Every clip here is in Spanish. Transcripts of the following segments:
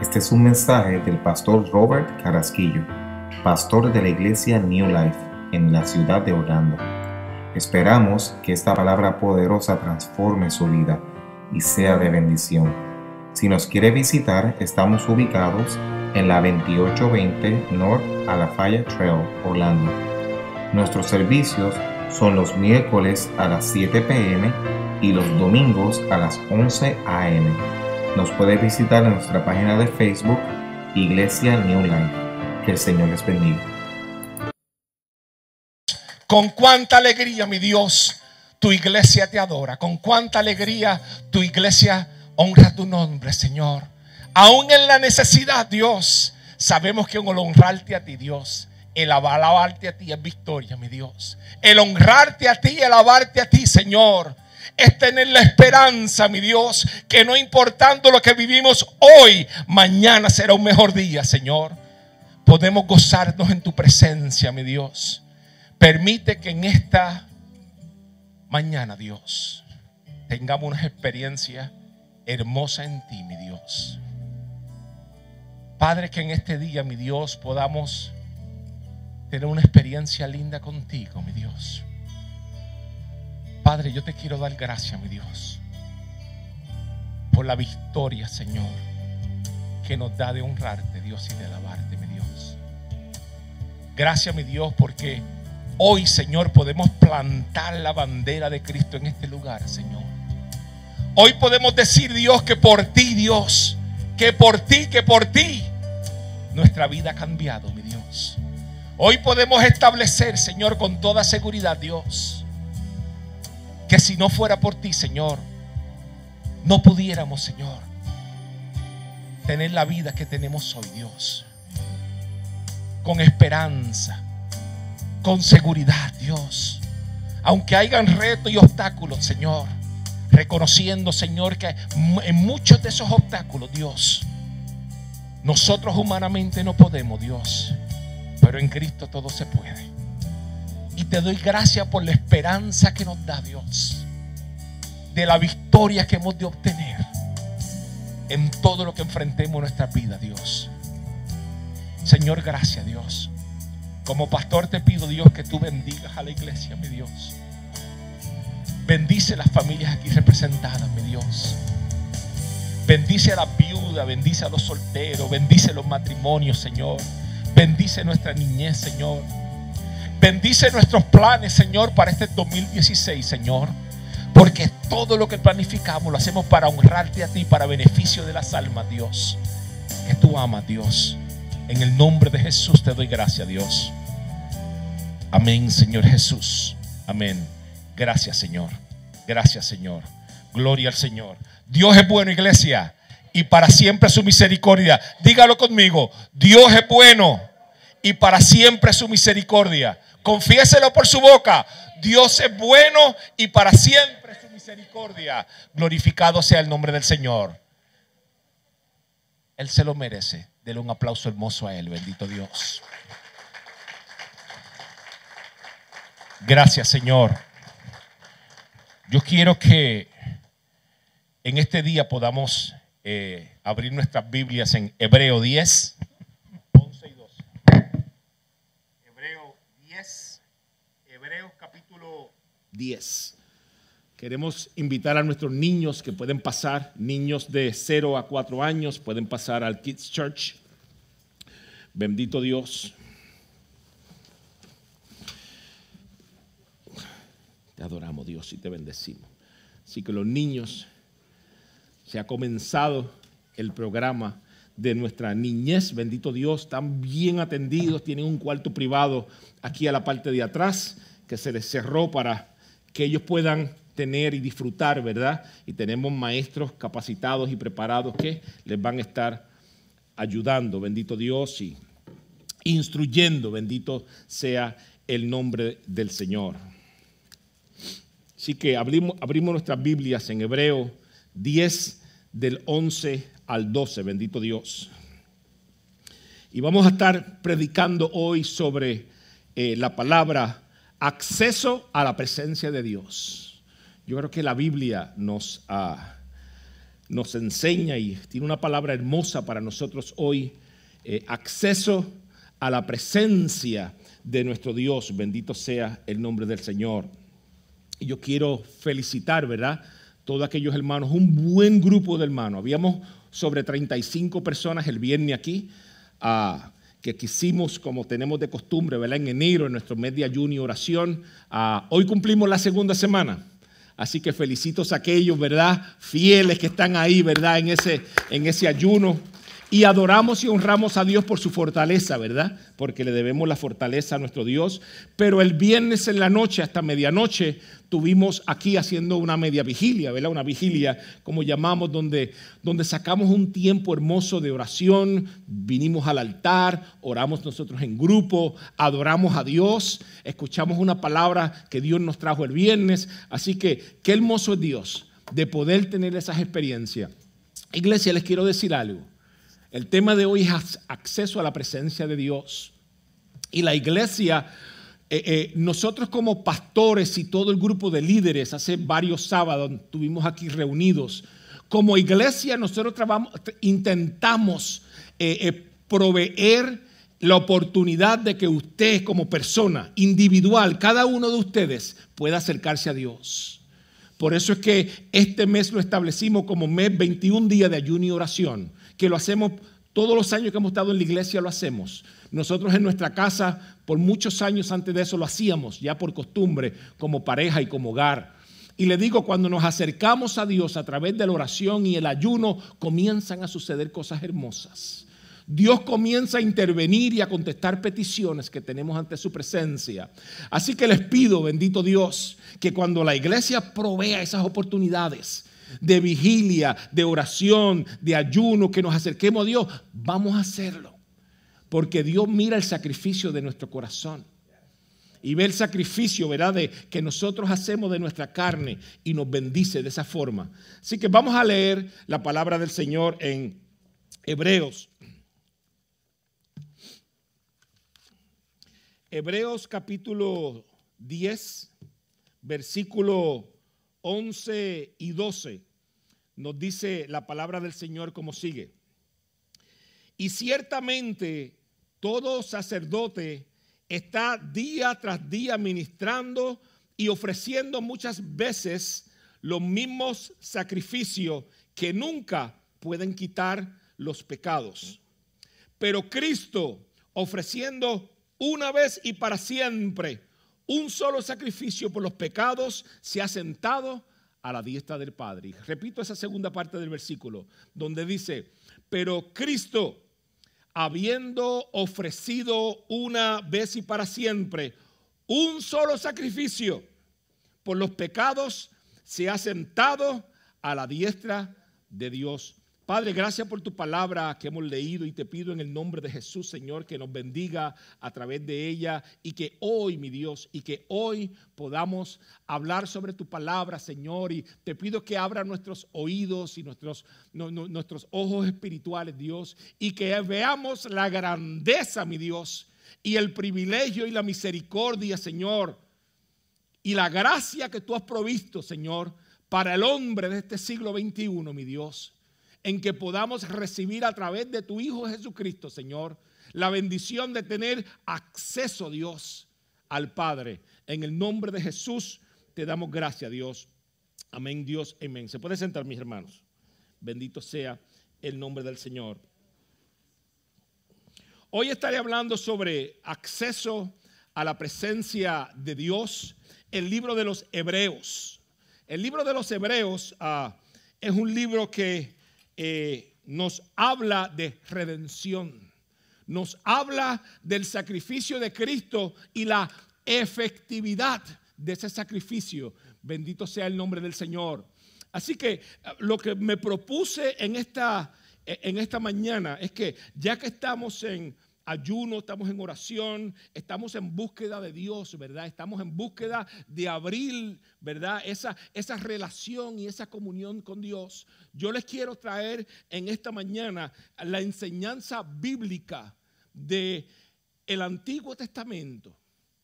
Este es un mensaje del pastor Robert Carrasquillo, pastor de la iglesia New Life en la ciudad de Orlando. Esperamos que esta palabra poderosa transforme su vida y sea de bendición. Si nos quiere visitar, estamos ubicados en la 2820 North Alafaya Trail, Orlando. Nuestros servicios son los miércoles a las 7 p.m. y los domingos a las 11 a.m. Nos puede visitar en nuestra página de Facebook, Iglesia New Life. Que el Señor les bendiga. Con cuánta alegría, mi Dios, tu iglesia te adora. Con cuánta alegría tu iglesia honra tu nombre, Señor. Aún en la necesidad, Dios, sabemos que el honrarte a ti, Dios, el alabarte a ti es victoria, mi Dios. El honrarte a ti, el alabarte a ti, Señor, es tener la esperanza, mi Dios, que no importando lo que vivimos hoy, mañana será un mejor día, Señor. Podemos gozarnos en tu presencia, mi Dios. Permite que en esta mañana, Dios, tengamos una experiencia hermosa en ti, mi Dios. Padre, que en este día, mi Dios, podamos tener una experiencia linda contigo, mi Dios. Padre, yo te quiero dar gracias, mi Dios, por la victoria, Señor, que nos da de honrarte, Dios, y de alabarte, mi Dios. Gracias, mi Dios, porque hoy, Señor, podemos plantar la bandera de Cristo en este lugar, Señor. Hoy podemos decir, Dios, que por ti, Dios, que por ti, nuestra vida ha cambiado, mi Dios. Hoy podemos establecer, Señor, con toda seguridad, Dios, que si no fuera por ti, Señor, no pudiéramos, Señor, tener la vida que tenemos hoy, Dios. Con esperanza, con seguridad, Dios. Aunque hayan retos y obstáculos, Señor, reconociendo, Señor, que en muchos de esos obstáculos, Dios, nosotros humanamente no podemos, Dios, pero en Cristo todo se puede. Y te doy gracias por la esperanza que nos da, Dios, de la victoria que hemos de obtener en todo lo que enfrentemos en nuestra vida, Dios. Señor, gracias, Dios. Como pastor te pido, Dios, que tú bendigas a la iglesia, mi Dios. Bendice las familias aquí representadas, mi Dios. Bendice a las viudas, bendice a los solteros, bendice los matrimonios, Señor. Bendice nuestra niñez, Señor. Bendice nuestros planes, Señor, para este 2016, Señor. Porque todo lo que planificamos lo hacemos para honrarte a ti, para beneficio de las almas, Dios, que tú amas, Dios. En el nombre de Jesús te doy gracias, Dios. Amén, Señor Jesús. Amén. Gracias, Señor. Gracias, Señor. Gloria al Señor. Dios es bueno, iglesia, y para siempre su misericordia. Dígalo conmigo. Dios es bueno y para siempre su misericordia. Confiéselo por su boca. Dios es bueno y para siempre su misericordia. Glorificado sea el nombre del Señor. Él se lo merece. Dele un aplauso hermoso a Él. Bendito Dios. Gracias, Señor. Yo quiero que en este día podamos abrir nuestras Biblias en Hebreo 10, 11 y 12. Hebreo 10, Hebreos capítulo 10. Queremos invitar a nuestros niños que pueden pasar, niños de 0 a 4 años, pueden pasar al Kids Church. Bendito Dios. Te adoramos, Dios, y te bendecimos. Así que los niños, se ha comenzado el programa de nuestra niñez. Bendito Dios, están bien atendidos. Tienen un cuarto privado aquí a la parte de atrás que se les cerró para que ellos puedan tener y disfrutar, ¿verdad? Y tenemos maestros capacitados y preparados que les van a estar ayudando, bendito Dios, y instruyendo, bendito sea el nombre del Señor. Así que abrimos nuestras Biblias en Hebreo 10 del 11 al 12, bendito Dios. Y vamos a estar predicando hoy sobre la palabra acceso a la presencia de Dios. Yo creo que la Biblia nos nos enseña y tiene una palabra hermosa para nosotros hoy, acceso a la presencia de nuestro Dios. Bendito sea el nombre del Señor. Y yo quiero felicitar, ¿verdad?, todos aquellos hermanos, un buen grupo de hermanos. Habíamos sobre 35 personas el viernes aquí, que quisimos, como tenemos de costumbre, ¿verdad?, en enero, en nuestro mes de ayuno y oración. Hoy cumplimos la segunda semana. Así que felicito a aquellos, ¿verdad?, fieles que están ahí, ¿verdad?, en ese ayuno. Y adoramos y honramos a Dios por su fortaleza, ¿verdad? Porque le debemos la fortaleza a nuestro Dios. Pero el viernes en la noche, hasta medianoche, estuvimos aquí haciendo una media vigilia, ¿verdad? Una vigilia, como llamamos, donde sacamos un tiempo hermoso de oración, vinimos al altar, oramos nosotros en grupo, adoramos a Dios, escuchamos una palabra que Dios nos trajo el viernes. Así que qué hermoso es Dios de poder tener esas experiencias. Iglesia, les quiero decir algo. El tema de hoy es acceso a la presencia de Dios. Y la iglesia, nosotros como pastores y todo el grupo de líderes, hace varios sábados estuvimos aquí reunidos. Como iglesia nosotros intentamos proveer la oportunidad de que usted como persona individual, cada uno de ustedes pueda acercarse a Dios. Por eso es que este mes lo establecimos como mes 21 días de ayuno y oración, que lo hacemos todos los años que hemos estado en la iglesia, lo hacemos. Nosotros en nuestra casa, por muchos años antes de eso, lo hacíamos ya por costumbre, como pareja y como hogar. Y le digo, cuando nos acercamos a Dios a través de la oración y el ayuno, comienzan a suceder cosas hermosas. Dios comienza a intervenir y a contestar peticiones que tenemos ante su presencia. Así que les pido, bendito Dios, que cuando la iglesia provea esas oportunidades de vigilia, de oración, de ayuno, que nos acerquemos a Dios, vamos a hacerlo. Porque Dios mira el sacrificio de nuestro corazón y ve el sacrificio, ¿verdad?, que nosotros hacemos de nuestra carne y nos bendice de esa forma. Así que vamos a leer la palabra del Señor en Hebreos. Hebreos capítulo 10, versículo 11 y 12, nos dice la palabra del Señor como sigue. Y ciertamente todo sacerdote está día tras día ministrando y ofreciendo muchas veces los mismos sacrificios que nunca pueden quitar los pecados. Pero Cristo, ofreciendo una vez y para siempre un solo sacrificio por los pecados, se ha sentado a la diestra del Padre. Y repito esa segunda parte del versículo, donde dice, pero Cristo, habiendo ofrecido una vez y para siempre un solo sacrificio por los pecados, se ha sentado a la diestra de Dios. Padre, gracias por tu palabra que hemos leído y te pido en el nombre de Jesús, Señor, que nos bendiga a través de ella y que hoy, mi Dios, y que hoy podamos hablar sobre tu palabra, Señor, y te pido que abra nuestros oídos y nuestros ojos espirituales, Dios, y que veamos la grandeza, mi Dios, y el privilegio y la misericordia, Señor, y la gracia que tú has provisto, Señor, para el hombre de este siglo XXI, mi Dios, en que podamos recibir a través de tu Hijo Jesucristo, Señor, la bendición de tener acceso, Dios, al Padre. En el nombre de Jesús te damos gracias, Dios. Amén, Dios, amén. Se puede sentar, mis hermanos. Bendito sea el nombre del Señor. Hoy estaré hablando sobre acceso a la presencia de Dios, el libro de los Hebreos. El libro de los Hebreos es un libro que nos habla de redención, nos habla del sacrificio de Cristo y la efectividad de ese sacrificio. Bendito sea el nombre del Señor. Así que lo que me propuse en esta mañana es que ya que estamos en ayuno, estamos en oración, estamos en búsqueda de Dios, ¿verdad? Estamos en búsqueda de abrir, ¿verdad?, esa relación y esa comunión con Dios. Yo les quiero traer en esta mañana la enseñanza bíblica del Antiguo Testamento,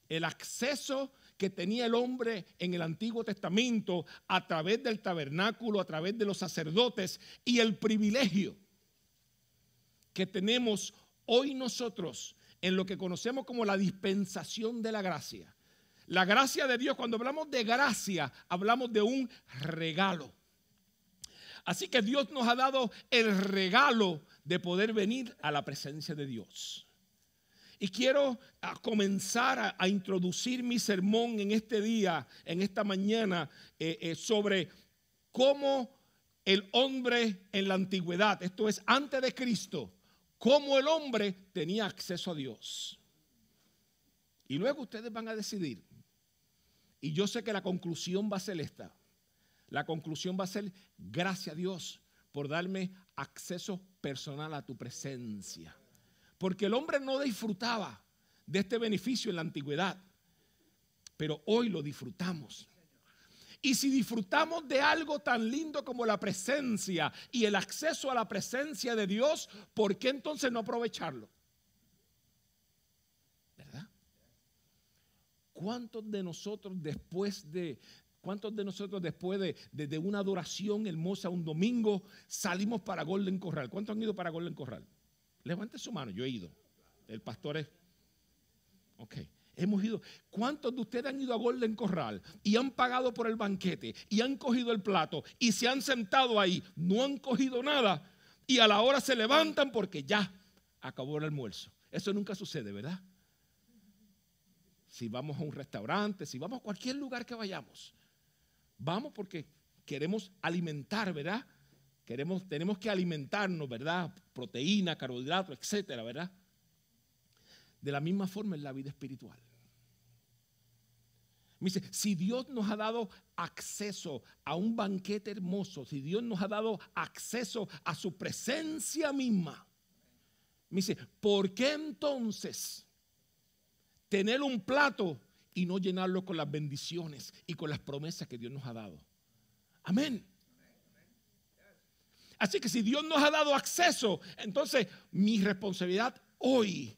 el acceso que tenía el hombre en el Antiguo Testamento a través del tabernáculo, a través de los sacerdotes, y el privilegio que tenemos hoy nosotros en lo que conocemos como la dispensación de la gracia. La gracia de Dios, cuando hablamos de gracia, hablamos de un regalo. Así que Dios nos ha dado el regalo de poder venir a la presencia de Dios. Y quiero comenzar a introducir mi sermón en este día, en esta mañana, sobre cómo el hombre en la antigüedad, esto es antes de Cristo, cómo el hombre tenía acceso a Dios. Y luego ustedes van a decidir. Y yo sé que la conclusión va a ser esta. La conclusión va a ser: gracias a Dios por darme acceso personal a tu presencia. Porque el hombre no disfrutaba de este beneficio en la antigüedad, pero hoy lo disfrutamos. Y si disfrutamos de algo tan lindo como la presencia y el acceso a la presencia de Dios, ¿por qué entonces no aprovecharlo? ¿Verdad? ¿Cuántos de nosotros después de una adoración hermosa un domingo salimos para Golden Corral? ¿Cuántos han ido para Golden Corral? Levante su mano. Yo he ido. El pastor es... Ok. Hemos ido. ¿Cuántos de ustedes han ido a Golden Corral y han pagado por el banquete y han cogido el plato y se han sentado ahí, no han cogido nada y a la hora se levantan porque ya acabó el almuerzo? Eso nunca sucede, ¿verdad? Si vamos a un restaurante, si vamos a cualquier lugar que vayamos, vamos porque queremos alimentar, ¿verdad? Tenemos que alimentarnos, ¿verdad? Proteína, carbohidratos, etcétera, ¿verdad? De la misma forma en la vida espiritual. Me dice, si Dios nos ha dado acceso a un banquete hermoso, si Dios nos ha dado acceso a su presencia misma, me dice, ¿por qué entonces tener un plato y no llenarlo con las bendiciones y con las promesas que Dios nos ha dado? Amén. Así que si Dios nos ha dado acceso, entonces mi responsabilidad hoy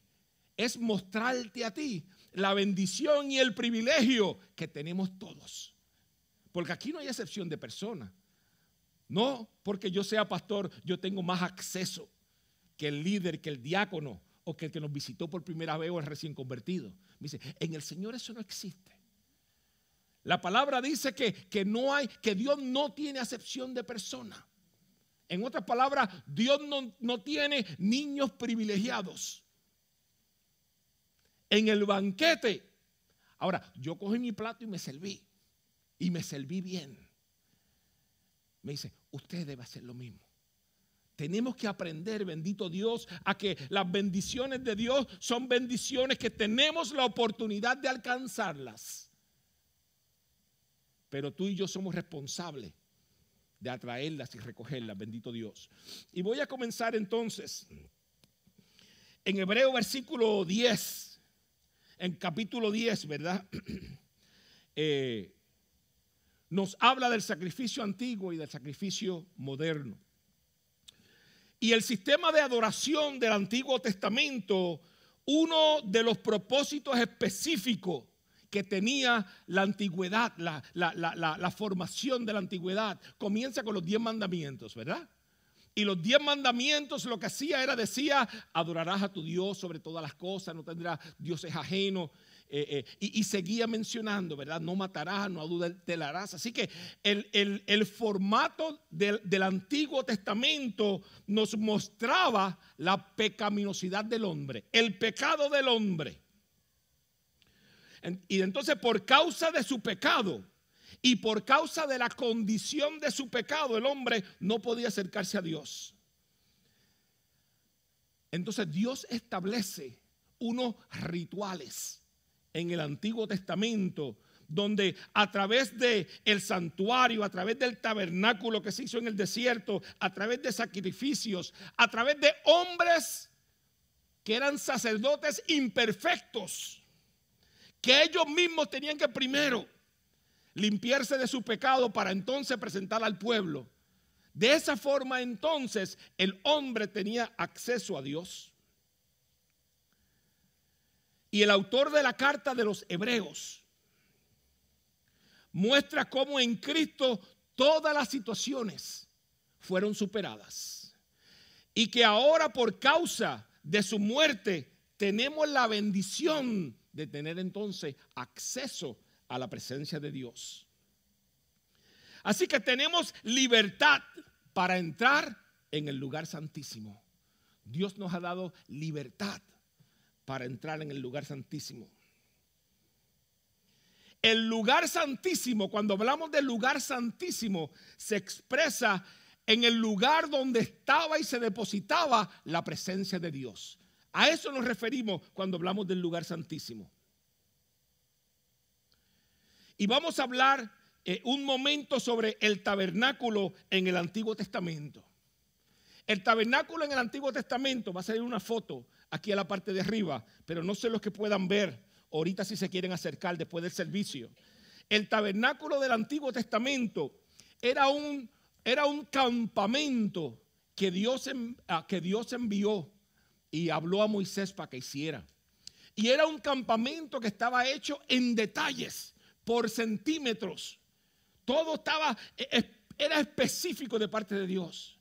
es mostrarte a ti la bendición y el privilegio que tenemos todos. Porque aquí no hay excepción de persona. No porque yo sea pastor, yo tengo más acceso que el líder, que el diácono o que el que nos visitó por primera vez o el recién convertido. Me dice, en el Señor eso no existe. La palabra dice que Dios no tiene acepción de persona. En otras palabras, Dios no tiene niños privilegiados. En el banquete, ahora, yo cogí mi plato y me serví bien. Me dice, usted debe hacer lo mismo. Tenemos que aprender, bendito Dios, a que las bendiciones de Dios son bendiciones que tenemos la oportunidad de alcanzarlas. Pero tú y yo somos responsables de atraerlas y recogerlas, bendito Dios. Y voy a comenzar entonces en Hebreo versículo 10. En capítulo 10, ¿verdad? Nos habla del sacrificio antiguo y del sacrificio moderno. Y el sistema de adoración del Antiguo Testamento, uno de los propósitos específicos que tenía la antigüedad, la formación de la antigüedad, comienza con los 10 mandamientos, ¿verdad? Y los 10 mandamientos lo que decía, adorarás a tu Dios sobre todas las cosas, no tendrás dioses ajenos. Y seguía mencionando, ¿verdad? No matarás, no adulterarás. Así que el formato del Antiguo Testamento nos mostraba la pecaminosidad del hombre, el pecado del hombre. Y entonces por causa de su pecado y por causa de la condición de su pecado, el hombre no podía acercarse a Dios. Entonces Dios establece unos rituales en el Antiguo Testamento, donde a través del santuario, a través del tabernáculo que se hizo en el desierto, a través de sacrificios, a través de hombres que eran sacerdotes imperfectos, que ellos mismos tenían que primero limpiarse de su pecado para entonces presentar al pueblo. De esa forma entonces el hombre tenía acceso a Dios. Y el autor de la carta de los Hebreos muestra cómo en Cristo todas las situaciones fueron superadas. Y que ahora por causa de su muerte tenemos la bendición de tener entonces acceso a la presencia de Dios. Así que tenemos libertad para entrar en el lugar santísimo. Dios nos ha dado libertad para entrar en el lugar santísimo. El lugar santísimo, cuando hablamos del lugar santísimo, se expresa en el lugar donde estaba y se depositaba la presencia de Dios. A eso nos referimos cuando hablamos del lugar santísimo. Y vamos a hablar un momento sobre el tabernáculo en el Antiguo Testamento. El tabernáculo en el Antiguo Testamento, va a salir una foto aquí a la parte de arriba, pero no sé los que puedan ver ahorita si se quieren acercar después del servicio. El tabernáculo del Antiguo Testamento era un campamento que Dios envió y habló a Moisés para que hiciera. Y era un campamento que estaba hecho en detalles, por centímetros. Todo era específico de parte de Dios.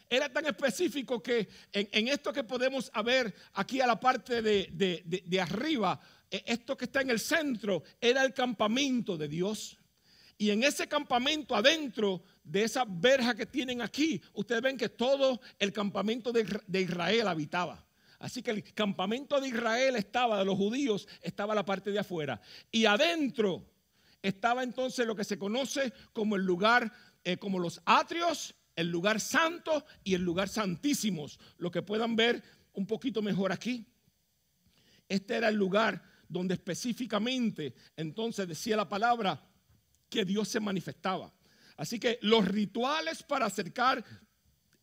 Era tan específico que en esto que podemos ver aquí a la parte de arriba, esto que está en el centro, era el campamento de Dios. Y en ese campamento, adentro de esa verja que tienen aquí, ustedes ven que todo el campamento de Israel habitaba. Así que el campamento de Israel de los judíos, estaba la parte de afuera. Y adentro estaba entonces lo que se conoce como el lugar, como los atrios, el lugar santo y el lugar santísimos. Lo que puedan ver un poquito mejor aquí. Este era el lugar donde específicamente entonces decía la palabra que Dios se manifestaba. Así que los rituales para acercar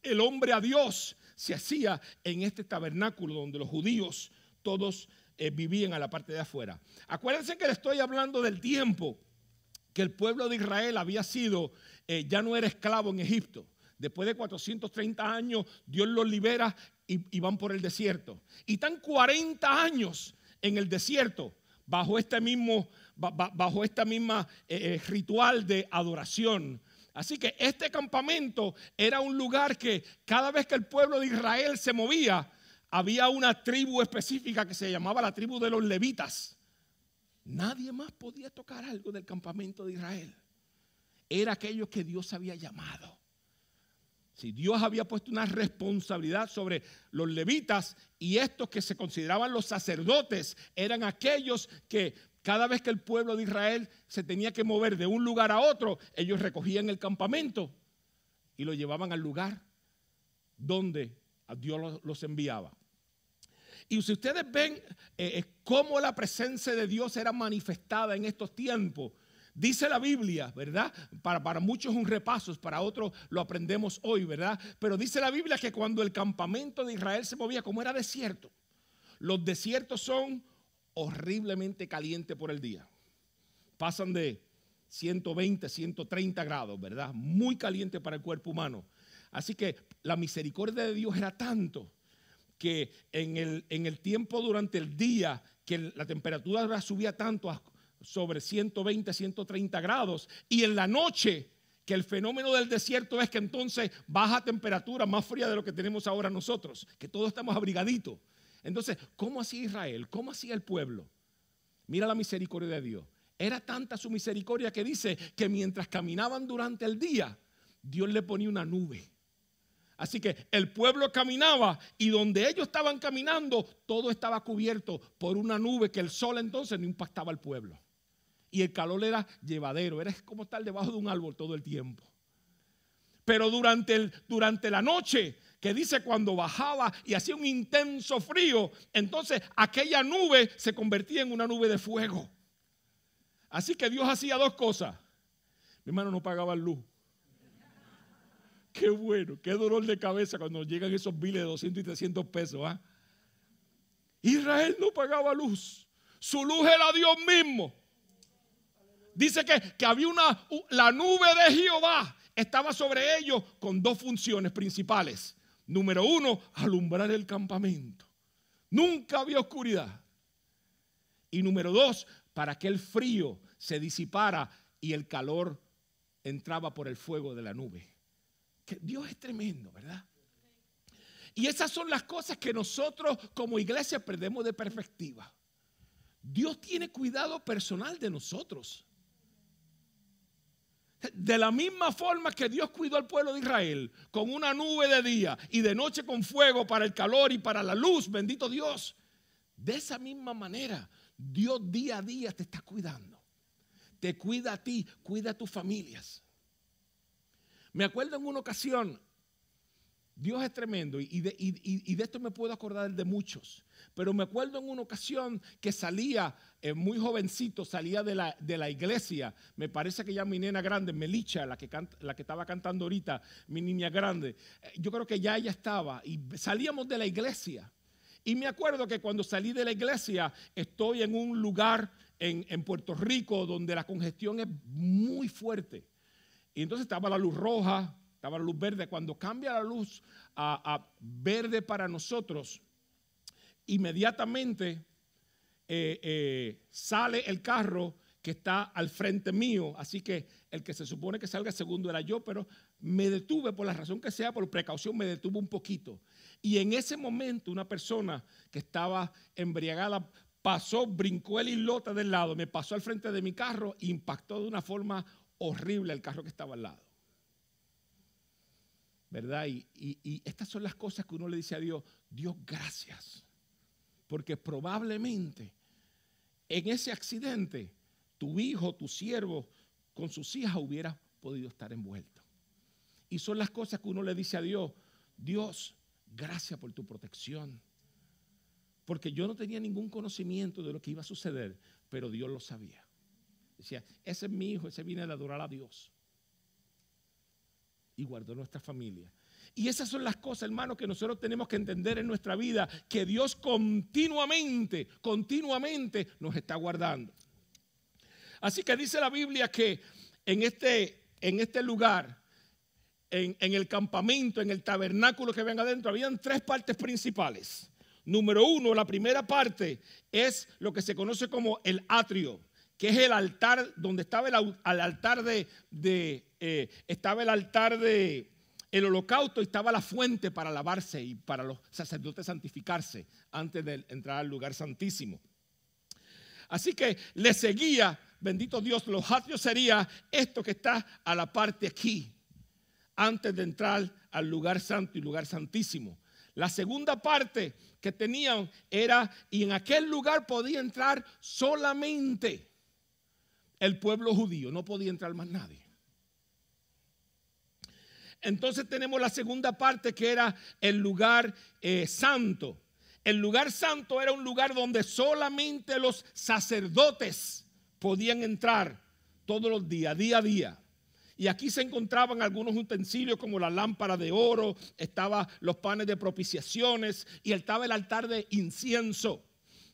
el hombre a Dios se hacía en este tabernáculo donde los judíos todos vivían a la parte de afuera. Acuérdense que le estoy hablando del tiempo que el pueblo de Israel había sido, ya no era esclavo en Egipto. Después de 430 años, Dios los libera y van por el desierto. Y están 40 años en el desierto bajo esta misma ritual de adoración. Así que este campamento era un lugar que cada vez que el pueblo de Israel se movía, había una tribu específica que se llamaba la tribu de los levitas. Nadie más podía tocar algo del campamento de Israel. Era aquellos que Dios había llamado. Si Dios había puesto una responsabilidad sobre los levitas, y estos que se consideraban los sacerdotes eran aquellos que cada vez que el pueblo de Israel se tenía que mover de un lugar a otro, ellos recogían el campamento y lo llevaban al lugar donde Dios los enviaba. Y si ustedes ven cómo la presencia de Dios era manifestada en estos tiempos, dice la Biblia, ¿verdad? Para muchos es un repaso, para otros lo aprendemos hoy, ¿verdad? Pero dice la Biblia que cuando el campamento de Israel se movía, como era desierto, los desiertos son horriblemente calientes por el día. Pasan de 120, 130 grados, ¿verdad? Muy caliente para el cuerpo humano. Así que la misericordia de Dios era tanto que en el tiempo durante el día, que la temperatura subía tanto sobre 120, 130 grados, y en la noche, que el fenómeno del desierto es que entonces baja temperatura, más fría de lo que tenemos ahora nosotros, que todos estamos abrigaditos. Entonces, ¿cómo hacía Israel? ¿Cómo hacía el pueblo? Mira la misericordia de Dios. Era tanta su misericordia que dice que mientras caminaban durante el día, Dios le ponía una nube. Así que el pueblo caminaba y donde ellos estaban caminando, todo estaba cubierto por una nube que el sol entonces no impactaba al pueblo. Y el calor era llevadero, era como estar debajo de un árbol todo el tiempo. Pero durante la noche, que dice cuando bajaba y hacía un intenso frío, entonces aquella nube se convertía en una nube de fuego. Así que Dios hacía dos cosas. Mi hermano, no pagaba luz. Qué bueno, qué dolor de cabeza cuando llegan esos biles de 200 y 300 pesos. ¿Ah? Israel no pagaba luz. Su luz era Dios mismo. Dice que había la nube de Jehová estaba sobre ellos con dos funciones principales. Número uno, alumbrar el campamento. Nunca había oscuridad. Y número dos, para que el frío se disipara y el calor entraba por el fuego de la nube. Que Dios es tremendo, ¿verdad? Y esas son las cosas que nosotros como iglesia perdemos de perspectiva. Dios tiene cuidado personal de nosotros. De la misma forma que Dios cuidó al pueblo de Israel con una nube de día y de noche con fuego para el calor y para la luz, bendito Dios. De esa misma manera, Dios día a día te está cuidando. Te cuida a ti, cuida a tus familias. Me acuerdo en una ocasión, Dios es tremendo y de esto me puedo acordar de muchos. Pero me acuerdo en una ocasión que salía, muy jovencito, salía de la iglesia. Me parece que ya mi nena grande, Melicha, la que estaba cantando ahorita, mi niña grande. Yo creo que ya ella estaba y salíamos de la iglesia. Y me acuerdo que cuando salí de la iglesia, estoy en un lugar en Puerto Rico donde la congestión es muy fuerte. Y entonces estaba la luz roja, estaba la luz verde. Cuando cambia la luz a verde para nosotros, inmediatamente sale el carro que está al frente mío. Así que el que se supone que salga segundo era yo, pero me detuve por la razón que sea, por precaución me detuve un poquito. Y en ese momento una persona que estaba embriagada pasó, brincó el islote del lado, me pasó al frente de mi carro e impactó de una forma horrible el carro que estaba al lado. ¿Verdad? Y estas son las cosas que uno le dice a Dios: Dios, gracias. Porque probablemente en ese accidente tu hijo, tu siervo, con sus hijas hubiera podido estar envuelto. Y son las cosas que uno le dice a Dios: Dios, gracias por tu protección. Porque yo no tenía ningún conocimiento de lo que iba a suceder, pero Dios lo sabía. Decía, ese es mi hijo, ese viene a adorar a Dios. Y guardó nuestra familia. Y esas son las cosas, hermanos, que nosotros tenemos que entender en nuestra vida, que Dios continuamente nos está guardando. Así que dice la Biblia que en este lugar, en el campamento, en el tabernáculo que ven adentro, habían tres partes principales. Número uno, la primera parte es lo que se conoce como el atrio, que es el altar donde estaba el altar estaba el altar de el holocausto, y estaba la fuente para lavarse y para los sacerdotes santificarse antes de entrar al lugar santísimo. Así que le seguía, bendito Dios, los atrios sería esto que está a la parte aquí, antes de entrar al lugar santo y lugar santísimo. La segunda parte que tenían era, y en aquel lugar podía entrar solamente el pueblo judío, no podía entrar más nadie. Entonces tenemos la segunda parte, que era el lugar santo. El lugar santo era un lugar donde solamente los sacerdotes podían entrar todos los días, día a día. Y aquí se encontraban algunos utensilios como la lámpara de oro, estaban los panes de propiciaciones y estaba el altar de incienso.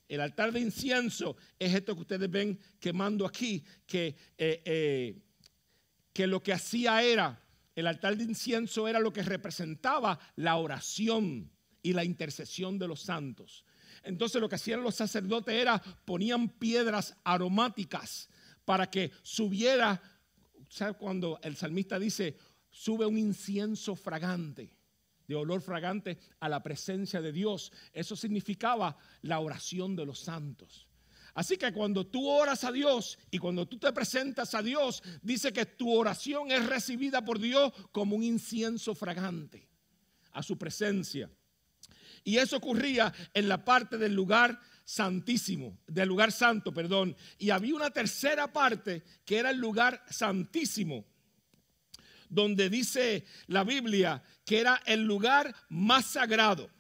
El altar de incienso es esto que ustedes ven quemando aquí, que lo que hacía era, el altar de incienso era lo que representaba la oración y la intercesión de los santos. Entonces lo que hacían los sacerdotes era ponían piedras aromáticas para que subiera. ¿Sabe cuando el salmista dice sube un incienso fragante, de olor fragante a la presencia de Dios? Eso significaba la oración de los santos. Así que cuando tú oras a Dios y cuando tú te presentas a Dios, dice que tu oración es recibida por Dios como un incienso fragante a su presencia. Y eso ocurría en la parte del lugar santísimo, del lugar santo, perdón. Y había una tercera parte que era el lugar santísimo, donde dice la Biblia que era el lugar más sagrado.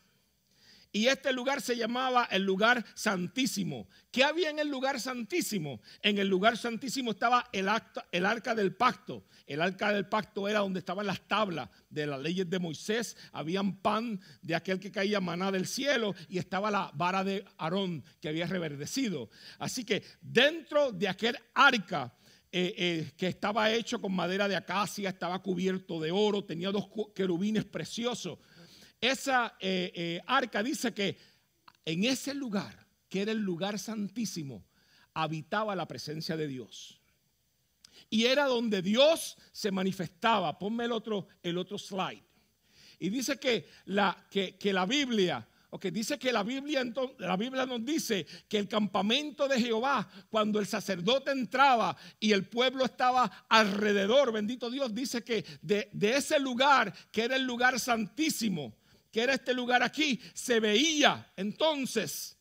Y este lugar se llamaba el lugar santísimo. ¿Qué había en el lugar santísimo? En el lugar santísimo estaba el arca del pacto. El arca del pacto era donde estaban las tablas de las leyes de Moisés. Habían pan de aquel que caía maná del cielo y estaba la vara de Aarón que había reverdecido. Así que dentro de aquel arca que estaba hecho con madera de acacia, estaba cubierto de oro, tenía dos querubines preciosos. Esa arca dice que en ese lugar, que era el lugar santísimo, habitaba la presencia de Dios. y era donde Dios se manifestaba. Ponme el otro slide. Y dice que la Biblia, dice que la Biblia nos dice que el campamento de Jehová, cuando el sacerdote entraba y el pueblo estaba alrededor, bendito Dios, dice que de ese lugar, que era el lugar santísimo, que era este lugar aquí, se veía entonces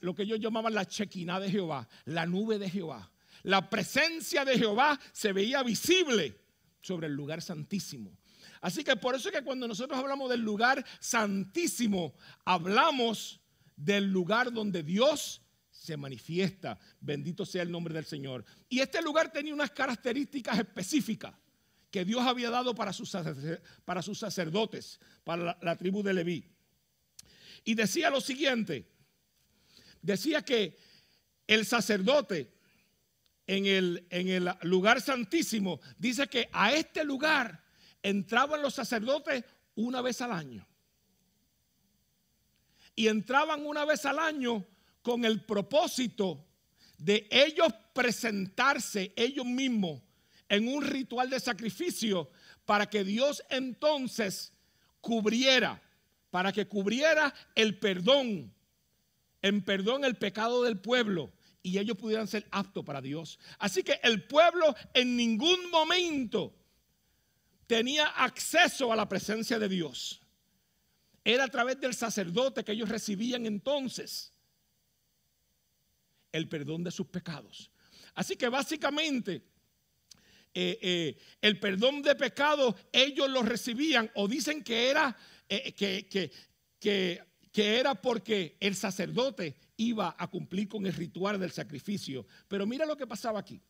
lo que ellos llamaban la Shekinah de Jehová, la nube de Jehová. La presencia de Jehová se veía visible sobre el lugar santísimo. Así que por eso es que cuando nosotros hablamos del lugar santísimo, hablamos del lugar donde Dios se manifiesta. Bendito sea el nombre del Señor. Y este lugar tenía unas características específicas que Dios había dado para sus sacerdotes, para la tribu de Leví. Y decía lo siguiente, decía que el sacerdote en el lugar santísimo, dice que a este lugar entraban los sacerdotes una vez al año. Y entraban una vez al año con el propósito de ellos presentarse ellos mismos en un ritual de sacrificio para que Dios entonces cubriera el perdón el pecado del pueblo y ellos pudieran ser aptos para Dios. Así que el pueblo en ningún momento tenía acceso a la presencia de Dios. Era a través del sacerdote que ellos recibían entonces el perdón de sus pecados. Así que básicamente el perdón de pecados ellos lo recibían, o dicen que era que era porque el sacerdote iba a cumplir con el ritual del sacrificio. Pero mira lo que pasaba aquí.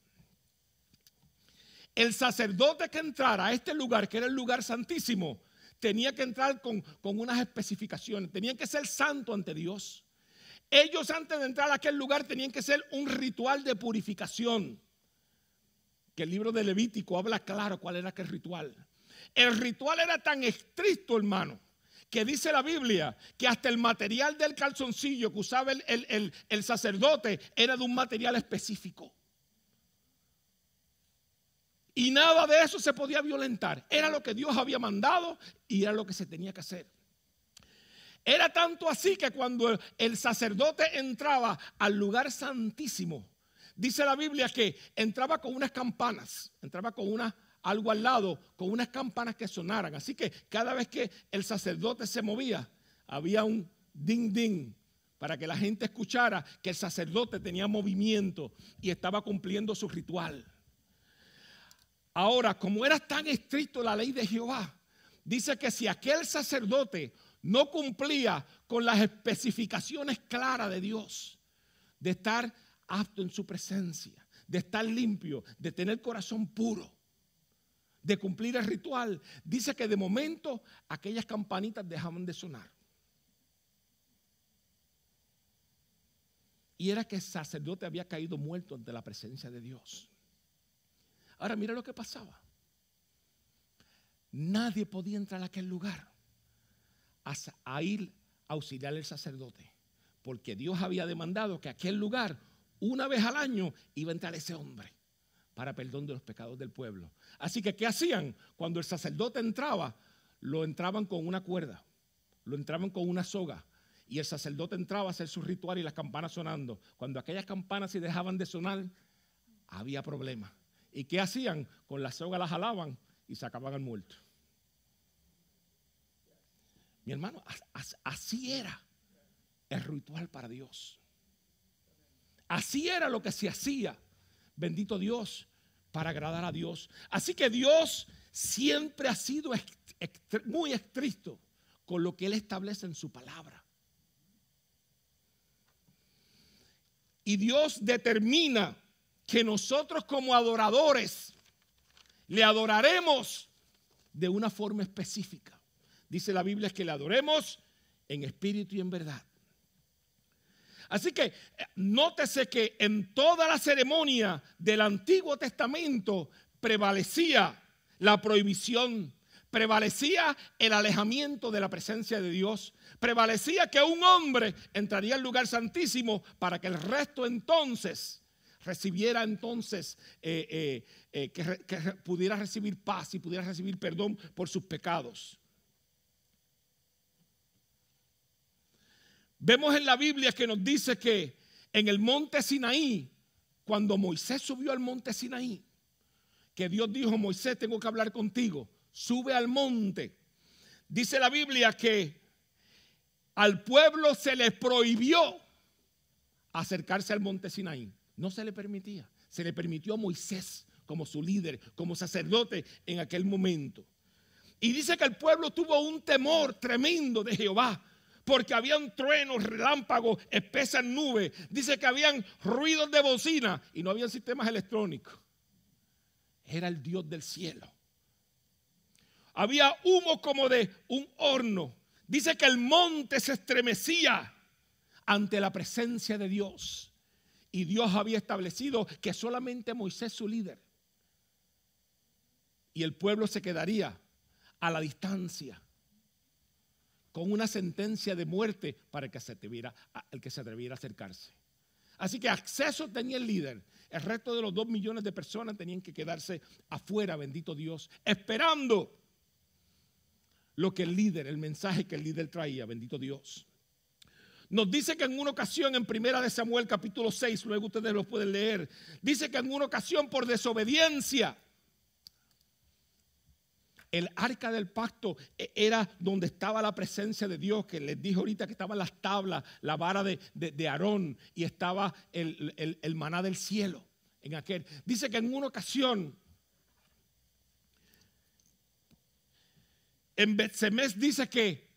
El sacerdote que entrara a este lugar, que era el lugar santísimo, tenía que entrar con unas especificaciones. Tenían que ser santos ante Dios. Ellos, antes de entrar a aquel lugar, tenían que ser un ritual de purificación. Que el libro de Levítico habla claro cuál era aquel ritual. El ritual era tan estricto, hermano, que dice la Biblia que hasta el material del calzoncillo que usaba el sacerdote era de un material específico. Y nada de eso se podía violentar. Era lo que Dios había mandado y era lo que se tenía que hacer. Era tanto así que cuando el sacerdote entraba al lugar santísimo, dice la Biblia que entraba con unas campanas, entraba con algo al lado, con unas campanas que sonaran. Así que cada vez que el sacerdote se movía, había un ding ding para que la gente escuchara que el sacerdote tenía movimiento y estaba cumpliendo su ritual. Ahora, como era tan estricto la ley de Jehová, dice que si aquel sacerdote no cumplía con las especificaciones claras de Dios, de estar apto en su presencia, de estar limpio, de tener corazón puro, de cumplir el ritual, dice que de momento aquellas campanitas dejaban de sonar. Y era que el sacerdote había caído muerto ante la presencia de Dios. Ahora mira lo que pasaba. Nadie podía entrar a aquel lugar a ir a auxiliar al sacerdote, porque Dios había demandado que aquel lugar, una vez al año, iba a entrar ese hombre para perdón de los pecados del pueblo. Así que, ¿qué hacían? Cuando el sacerdote entraba, lo entraban con una cuerda, lo entraban con una soga, y el sacerdote entraba a hacer su ritual y las campanas sonando. Cuando aquellas campanas se dejaban de sonar, había problemas. ¿Y qué hacían? Con la soga las jalaban y sacaban al muerto. Mi hermano, así era el ritual para Dios. Así era lo que se hacía, bendito Dios, para agradar a Dios. Así que Dios siempre ha sido muy estricto con lo que Él establece en su palabra. Y Dios determina que nosotros como adoradores le adoraremos de una forma específica. Dice la Biblia que le adoremos en espíritu y en verdad. Así que nótese que en toda la ceremonia del Antiguo Testamento prevalecía la prohibición, prevalecía el alejamiento de la presencia de Dios, prevalecía que un hombre entraría al lugar santísimo para que el resto entonces recibiera entonces, que pudiera recibir paz y pudiera recibir perdón por sus pecados. Vemos en la Biblia que nos dice que en el monte Sinaí, cuando Moisés subió al monte Sinaí, que Dios dijo: Moisés, tengo que hablar contigo, sube al monte. Dice la Biblia que al pueblo se le prohibió acercarse al monte Sinaí. No se le permitía. Se le permitió a Moisés como su líder, como sacerdote en aquel momento. Y dice que el pueblo tuvo un temor tremendo de Jehová, porque habían truenos, relámpagos, espesas nubes. Dice que habían ruidos de bocina y no habían sistemas electrónicos. Era el Dios del cielo. Había humo como de un horno. Dice que el monte se estremecía ante la presencia de Dios. Y Dios había establecido que solamente Moisés, su líder, y el pueblo se quedaría a la distancia, con una sentencia de muerte para el que se atreviera a acercarse. Así que acceso tenía el líder. El resto de los 2 millones de personas tenían que quedarse afuera, bendito Dios, esperando lo que el líder, el mensaje que el líder traía, bendito Dios. Nos dice que en una ocasión, en 1 Samuel capítulo 6, luego ustedes lo pueden leer, dice que en una ocasión por desobediencia, el arca del pacto era donde estaba la presencia de Dios, que les dije ahorita que estaban las tablas, la vara de Aarón, y estaba el maná del cielo en aquel. Dice que en una ocasión, en Bet-Semes dice que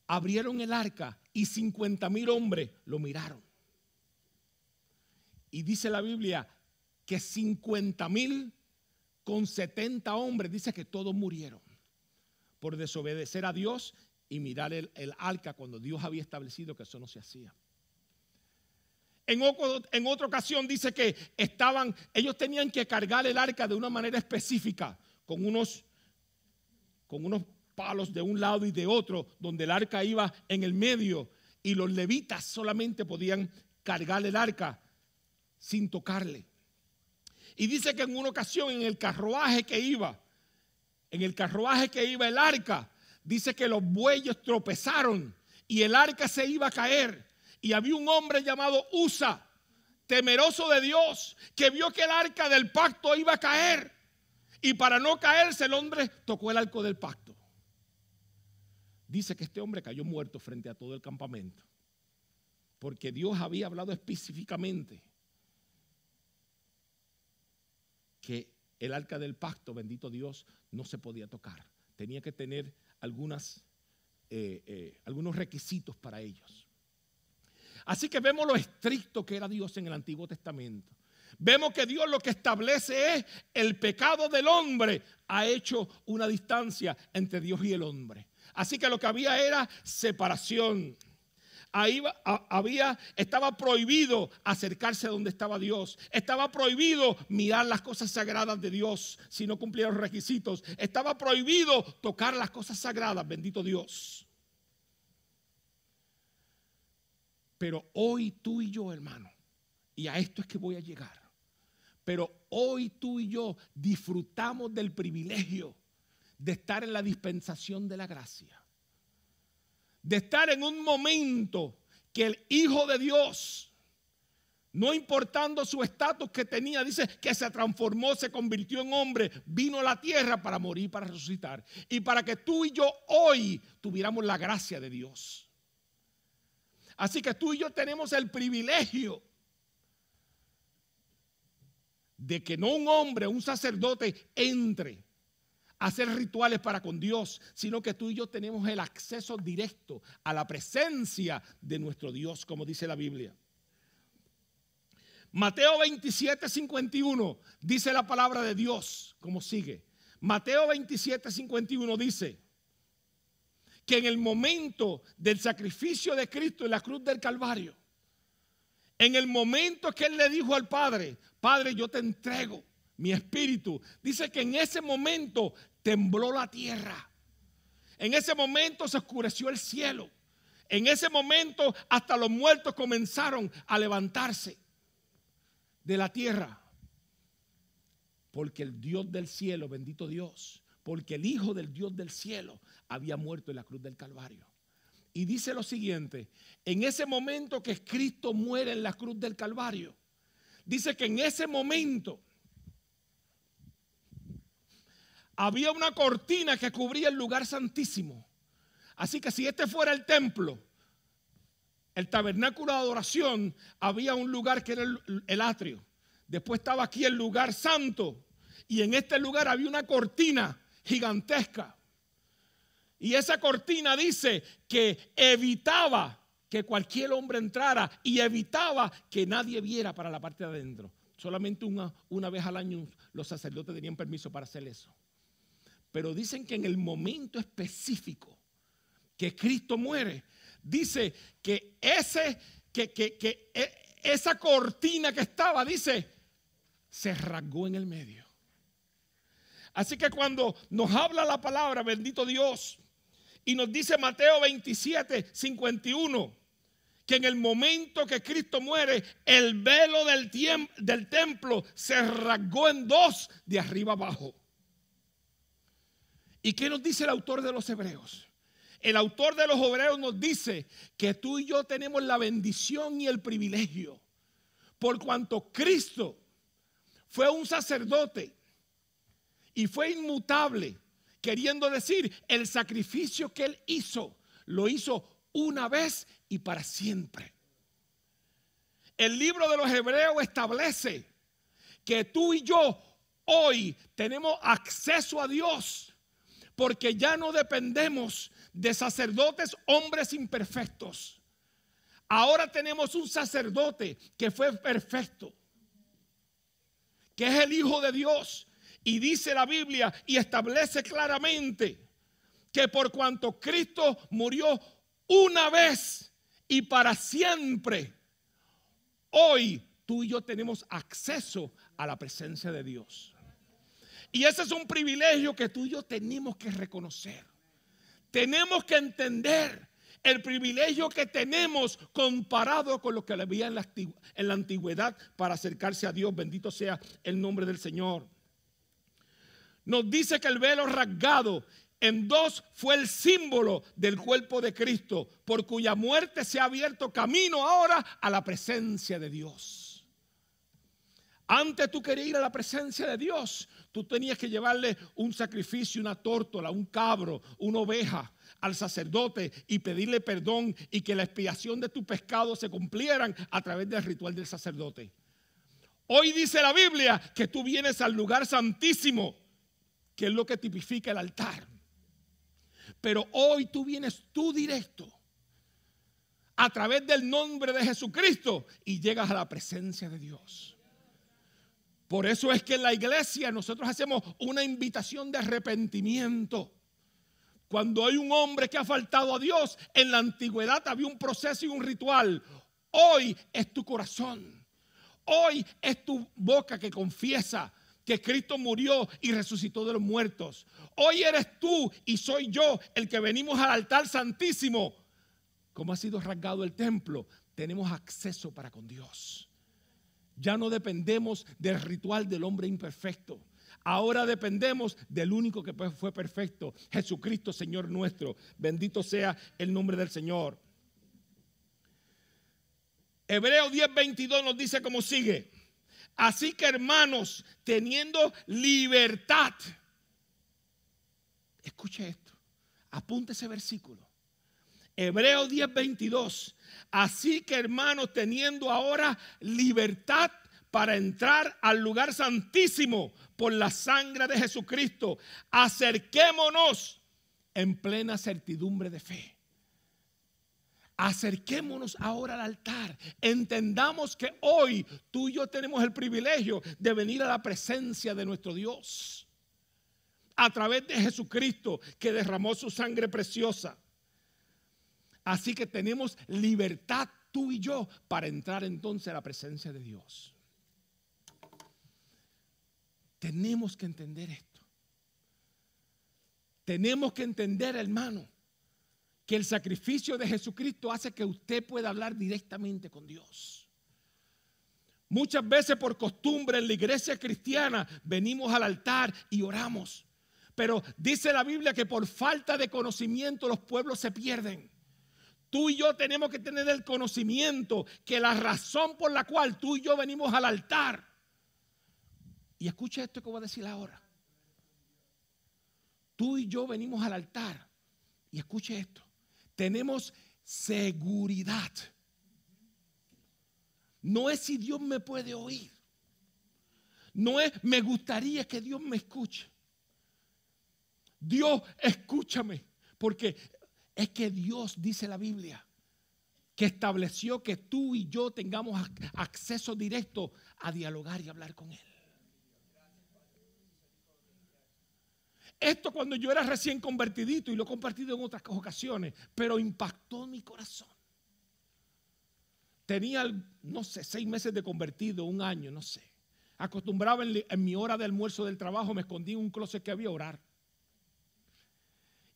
abrieron el arca y 50,000 hombres lo miraron. Y dice la Biblia que 50,000 con 70 hombres, dice que todos murieron por desobedecer a Dios y mirar el arca cuando Dios había establecido que eso no se hacía. En otra ocasión dice que ellos tenían que cargar el arca de una manera específica, con unos palos de un lado y de otro, donde el arca iba en el medio, y los levitas solamente podían cargar el arca sin tocarle. Y dice que en una ocasión en el carruaje que iba el arca, dice que los bueyes tropezaron y el arca se iba a caer. Y había un hombre llamado Usa, temeroso de Dios, que vio que el arca del pacto iba a caer. Y para no caerse, el hombre tocó el arca del pacto. Dice que este hombre cayó muerto frente a todo el campamento, porque Dios había hablado específicamente que el arca del pacto, bendito Dios, no se podía tocar. Tenía que tener algunos requisitos para ellos. Así que vemos lo estricto que era Dios en el Antiguo Testamento. Vemos que Dios lo que establece es el pecado del hombre. Ha hecho una distancia entre Dios y el hombre. Así que lo que había era separación. Estaba prohibido acercarse a donde estaba Dios. Estaba prohibido mirar las cosas sagradas de Dios si no cumplía los requisitos. Estaba prohibido tocar las cosas sagradas, bendito Dios. Pero hoy tú y yo, hermano, y a esto es que voy a llegar, pero hoy tú y yo disfrutamos del privilegio de estar en la dispensación de la gracia. De estar en un momento que el Hijo de Dios, no importando su estatus que tenía, dice que se transformó, se convirtió en hombre, vino a la tierra para morir, para resucitar. Y para que tú y yo hoy tuviéramos la gracia de Dios. Así que tú y yo tenemos el privilegio de que no un hombre, un sacerdote entre a hacer rituales para con Dios, sino que tú y yo tenemos el acceso directo a la presencia de nuestro Dios, como dice la Biblia. Mateo 27:51 dice la palabra de Dios, como sigue. Mateo 27:51 dice que en el momento del sacrificio de Cristo en la cruz del Calvario, en el momento que Él le dijo al Padre, Padre, yo te entrego mi espíritu, dice que en ese momento tembló la tierra. En ese momento se oscureció el cielo. En ese momento hasta los muertos comenzaron a levantarse. de la tierra. Porque el Dios del cielo, bendito Dios, porque el Hijo del Dios del cielo había muerto en la cruz del Calvario. Y dice lo siguiente: en ese momento que Cristo muere en la cruz del Calvario, dice que en ese momento había una cortina que cubría el lugar santísimo. Así que si este fuera el templo, el tabernáculo de adoración, había un lugar que era el atrio. Después estaba aquí el lugar santo. Y en este lugar había una cortina gigantesca. Y esa cortina dice que evitaba que cualquier hombre entrara y evitaba que nadie viera para la parte de adentro. Solamente una vez al año los sacerdotes tenían permiso para hacer eso. Pero dicen que en el momento específico que Cristo muere, dice que esa cortina que estaba, dice, se rasgó en el medio. Así que cuando nos habla la palabra, bendito Dios, y nos dice Mateo 27, 51, que en el momento que Cristo muere, el velo del templo se rasgó en dos de arriba abajo. ¿Y qué nos dice el autor de los Hebreos? El autor de los Hebreos nos dice que tú y yo tenemos la bendición y el privilegio, por cuanto Cristo fue un sacerdote y fue inmutable, queriendo decir, el sacrificio que él hizo, lo hizo una vez y para siempre. El libro de los Hebreos establece que tú y yo hoy tenemos acceso a Dios, porque ya no dependemos de sacerdotes, hombres imperfectos. Ahora tenemos un sacerdote que fue perfecto, que es el Hijo de Dios. Y dice la Biblia y establece claramente que por cuanto Cristo murió una vez y para siempre, hoy tú y yo tenemos acceso a la presencia de Dios. Y ese es un privilegio que tú y yo tenemos que reconocer. Tenemos que entender el privilegio que tenemos comparado con lo que había en la antigüedad para acercarse a Dios. Bendito sea el nombre del Señor. Nos dice que el velo rasgado en dos fue el símbolo del cuerpo de Cristo, por cuya muerte se ha abierto camino ahora a la presencia de Dios. Antes tú querías ir a la presencia de Dios, tú tenías que llevarle un sacrificio, una tórtola, un cabro, una oveja al sacerdote y pedirle perdón y que la expiación de tu pecado se cumplieran a través del ritual del sacerdote. Hoy dice la Biblia que tú vienes al lugar santísimo, que es lo que tipifica el altar. Pero hoy tú vienes tú directo a través del nombre de Jesucristo y llegas a la presencia de Dios. Por eso es que en la iglesia nosotros hacemos una invitación de arrepentimiento. Cuando hay un hombre que ha faltado a Dios, en la antigüedad había un proceso y un ritual. Hoy es tu corazón. Hoy es tu boca que confiesa que Cristo murió y resucitó de los muertos. Hoy eres tú y soy yo el que venimos al altar santísimo. Como ha sido rasgado el templo, tenemos acceso para con Dios. Ya no dependemos del ritual del hombre imperfecto. Ahora dependemos del único que fue perfecto, Jesucristo, Señor nuestro. Bendito sea el nombre del Señor. Hebreos 10:22 nos dice como sigue: así que, hermanos, teniendo libertad, escuche esto, apunte ese versículo. Hebreos 10:22. Así que, hermanos, teniendo ahora libertad para entrar al lugar santísimo por la sangre de Jesucristo, acerquémonos en plena certidumbre de fe. Acerquémonos ahora al altar. Entendamos que hoy tú y yo tenemos el privilegio de venir a la presencia de nuestro Dios a través de Jesucristo, que derramó su sangre preciosa. Así que tenemos libertad tú y yo para entrar entonces a la presencia de Dios. Tenemos que entender esto. Tenemos que entender, hermano, que el sacrificio de Jesucristo hace que usted pueda hablar directamente con Dios. Muchas veces por costumbre en la iglesia cristiana venimos al altar y oramos. Pero dice la Biblia que por falta de conocimiento los pueblos se pierden. Tú y yo tenemos que tener el conocimiento que la razón por la cual tú y yo venimos al altar. Y escucha esto que voy a decir ahora. Tú y yo venimos al altar. Y escuche esto. Tenemos seguridad. No es si Dios me puede oír. No es me gustaría que Dios me escuche. Dios, escúchame. Porque es que Dios, dice la Biblia, que estableció que tú y yo tengamos acceso directo a dialogar y hablar con Él. Esto cuando yo era recién convertidito, y lo he compartido en otras ocasiones, pero impactó mi corazón. Tenía, no sé, 6 meses de convertido, 1 año, no sé. Acostumbraba en mi hora de almuerzo del trabajo, me escondí en un closet que había a orar.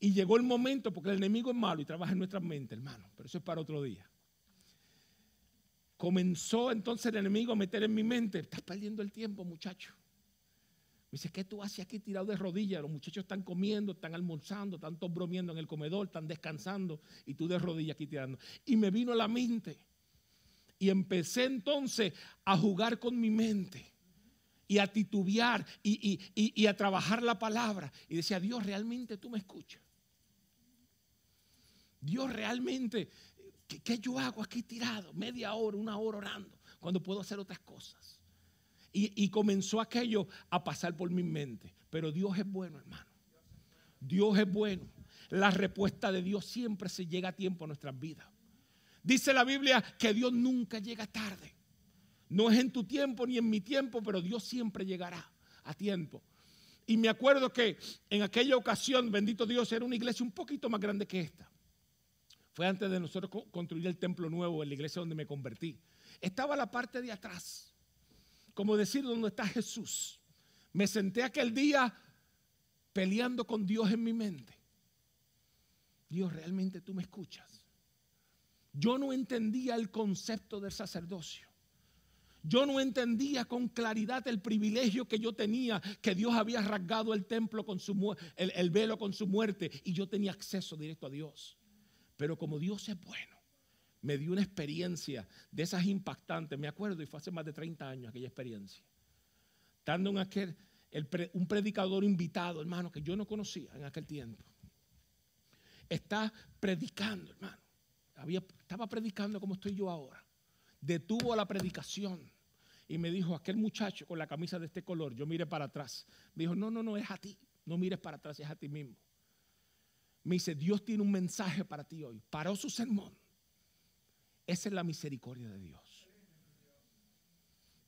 Y llegó el momento, porque el enemigo es malo y trabaja en nuestras mentes, hermano, pero eso es para otro día. Comenzó entonces el enemigo a meter en mi mente, estás perdiendo el tiempo, muchacho. Me dice, ¿qué tú haces aquí tirado de rodillas? Los muchachos están comiendo, están almorzando, están todos bromeando en el comedor, están descansando y tú de rodillas aquí tirando. Y me vino a la mente y empecé entonces a jugar con mi mente y a titubear y a trabajar la palabra. Y decía, Dios, ¿realmente tú me escuchas? Dios, realmente, ¿qué yo hago aquí tirado? Media hora, 1 hora orando, cuando puedo hacer otras cosas. Y comenzó aquello a pasar por mi mente. Pero Dios es bueno, hermano. Dios es bueno. La respuesta de Dios siempre se llega a tiempo a nuestras vidas. Dice la Biblia que Dios nunca llega tarde. No es en tu tiempo ni en mi tiempo, pero Dios siempre llegará a tiempo. Y me acuerdo que en aquella ocasión, bendito Dios, era una iglesia un poquito más grande que esta. Fue antes de nosotros construir el templo nuevo en la iglesia donde me convertí. Estaba la parte de atrás, como decir, donde está Jesús. Me senté aquel día peleando con Dios en mi mente. Dios, ¿realmente tú me escuchas? Yo no entendía el concepto del sacerdocio. Yo no entendía con claridad el privilegio que yo tenía, que Dios había rasgado el templo con el velo con su muerte y yo tenía acceso directo a Dios. Pero como Dios es bueno, me dio una experiencia de esas impactantes. Me acuerdo, y fue hace más de 30 años aquella experiencia. Estando en un predicador invitado, hermano, que yo no conocía en aquel tiempo. Está predicando, hermano. Estaba predicando como estoy yo ahora. Detuvo la predicación y me dijo, aquel muchacho con la camisa de este color, yo miré para atrás. Me dijo, no, es a ti. No mires para atrás, es a ti mismo. Me dice, Dios tiene un mensaje para ti hoy. Paró su sermón. Esa es la misericordia de Dios.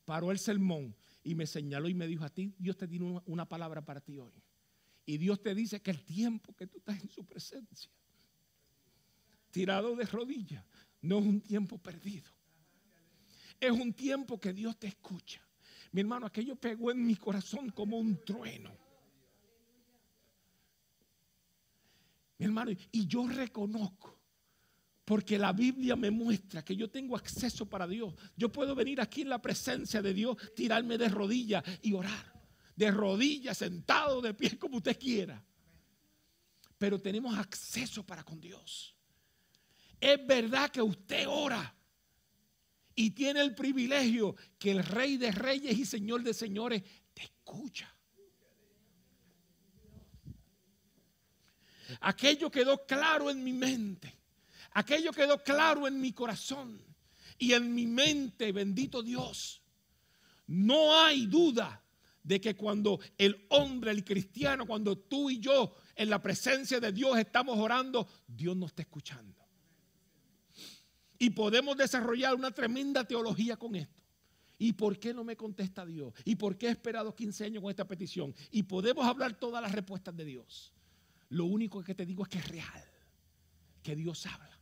Paró el sermón y me señaló y me dijo, a ti Dios te tiene una palabra para ti hoy. Y Dios te dice que el tiempo que tú estás en su presencia, tirado de rodillas, no es un tiempo perdido. Es un tiempo que Dios te escucha. Mi hermano, aquello pegó en mi corazón como un trueno. Mi hermano, y yo reconozco, porque la Biblia me muestra que yo tengo acceso para Dios. Yo puedo venir aquí en la presencia de Dios, tirarme de rodillas y orar. De rodillas, sentado, de pie, como usted quiera. Pero tenemos acceso para con Dios. Es verdad que usted ora y tiene el privilegio que el Rey de Reyes y Señor de Señores te escucha. Aquello quedó claro en mi mente. Aquello quedó claro en mi corazón. Y en mi mente, bendito Dios, no hay duda de que cuando el hombre, el cristiano, cuando tú y yo en la presencia de Dios estamos orando, Dios nos está escuchando. Y podemos desarrollar una tremenda teología con esto. ¿Y por qué no me contesta Dios? ¿Y por qué he esperado 15 años con esta petición? Y podemos hablar todas las respuestas de Dios. Lo único que te digo es que es real, que Dios habla.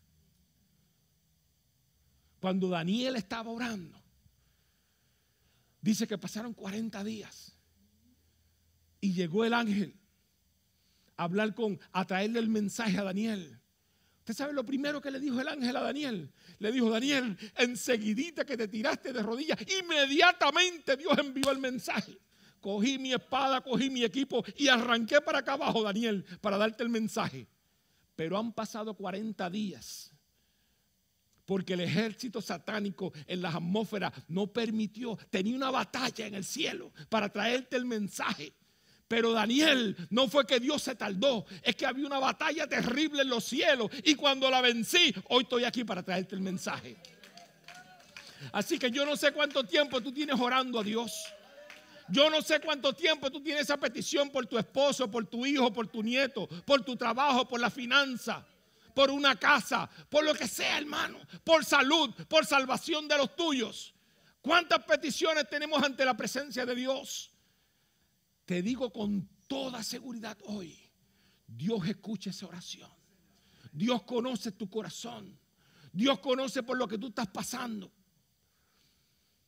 Cuando Daniel estaba orando, dice que pasaron 40 días y llegó el ángel a traerle el mensaje a Daniel. ¿Usted sabe lo primero que le dijo el ángel a Daniel? Le dijo: Daniel, enseguidita que te tiraste de rodillas, inmediatamente Dios envió el mensaje. Cogí mi espada, cogí mi equipo y arranqué para acá abajo, Daniel, para darte el mensaje. Pero han pasado 40 días porque el ejército satánico en las atmósferas no permitió. Tenía una batalla en el cielo para traerte el mensaje. Pero Daniel, no fue que Dios se tardó, es que había una batalla terrible en los cielos y cuando la vencí, hoy estoy aquí para traerte el mensaje. Así que yo no sé cuánto tiempo tú tienes orando a Dios. Yo no sé cuánto tiempo tú tienes esa petición por tu esposo, por tu hijo, por tu nieto, por tu trabajo, por la finanza, por una casa, por lo que sea, hermano, por salud, por salvación de los tuyos. ¿Cuántas peticiones tenemos ante la presencia de Dios? Te digo con toda seguridad hoy, Dios escucha esa oración. Dios conoce tu corazón. Dios conoce por lo que tú estás pasando.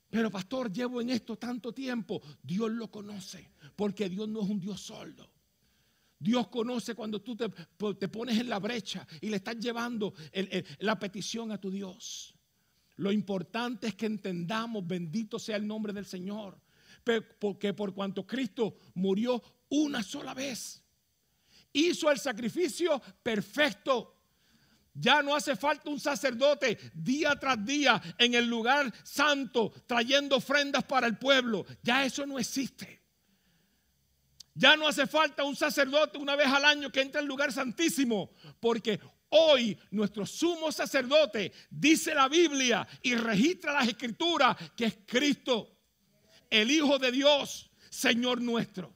Pero pastor, llevo en esto tanto tiempo. Dios lo conoce, porque Dios no es un Dios sordo. Dios conoce cuando tú te pones en la brecha y le estás llevando la petición a tu Dios. Lo importante es que entendamos, bendito sea el nombre del Señor, porque por cuanto Cristo murió una sola vez, hizo el sacrificio perfecto. Ya no hace falta un sacerdote día tras día en el lugar santo trayendo ofrendas para el pueblo. Ya eso no existe. Ya no hace falta un sacerdote una vez al año que entre al lugar santísimo, porque hoy nuestro sumo sacerdote, dice la Biblia y registra las escrituras, que es Cristo, el Hijo de Dios, Señor nuestro.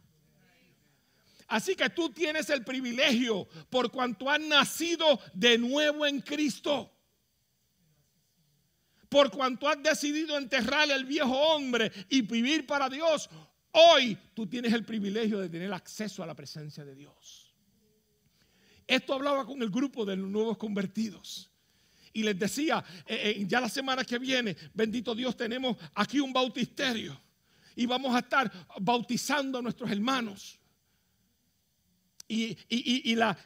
Así que tú tienes el privilegio, por cuanto has nacido de nuevo en Cristo, por cuanto has decidido enterrar el viejo hombre y vivir para Dios. Hoy tú tienes el privilegio de tener acceso a la presencia de Dios. Esto hablaba con el grupo de los nuevos convertidos y les decía, ya la semana que viene, bendito Dios, tenemos aquí un bautisterio y vamos a estar bautizando a nuestros hermanos. Y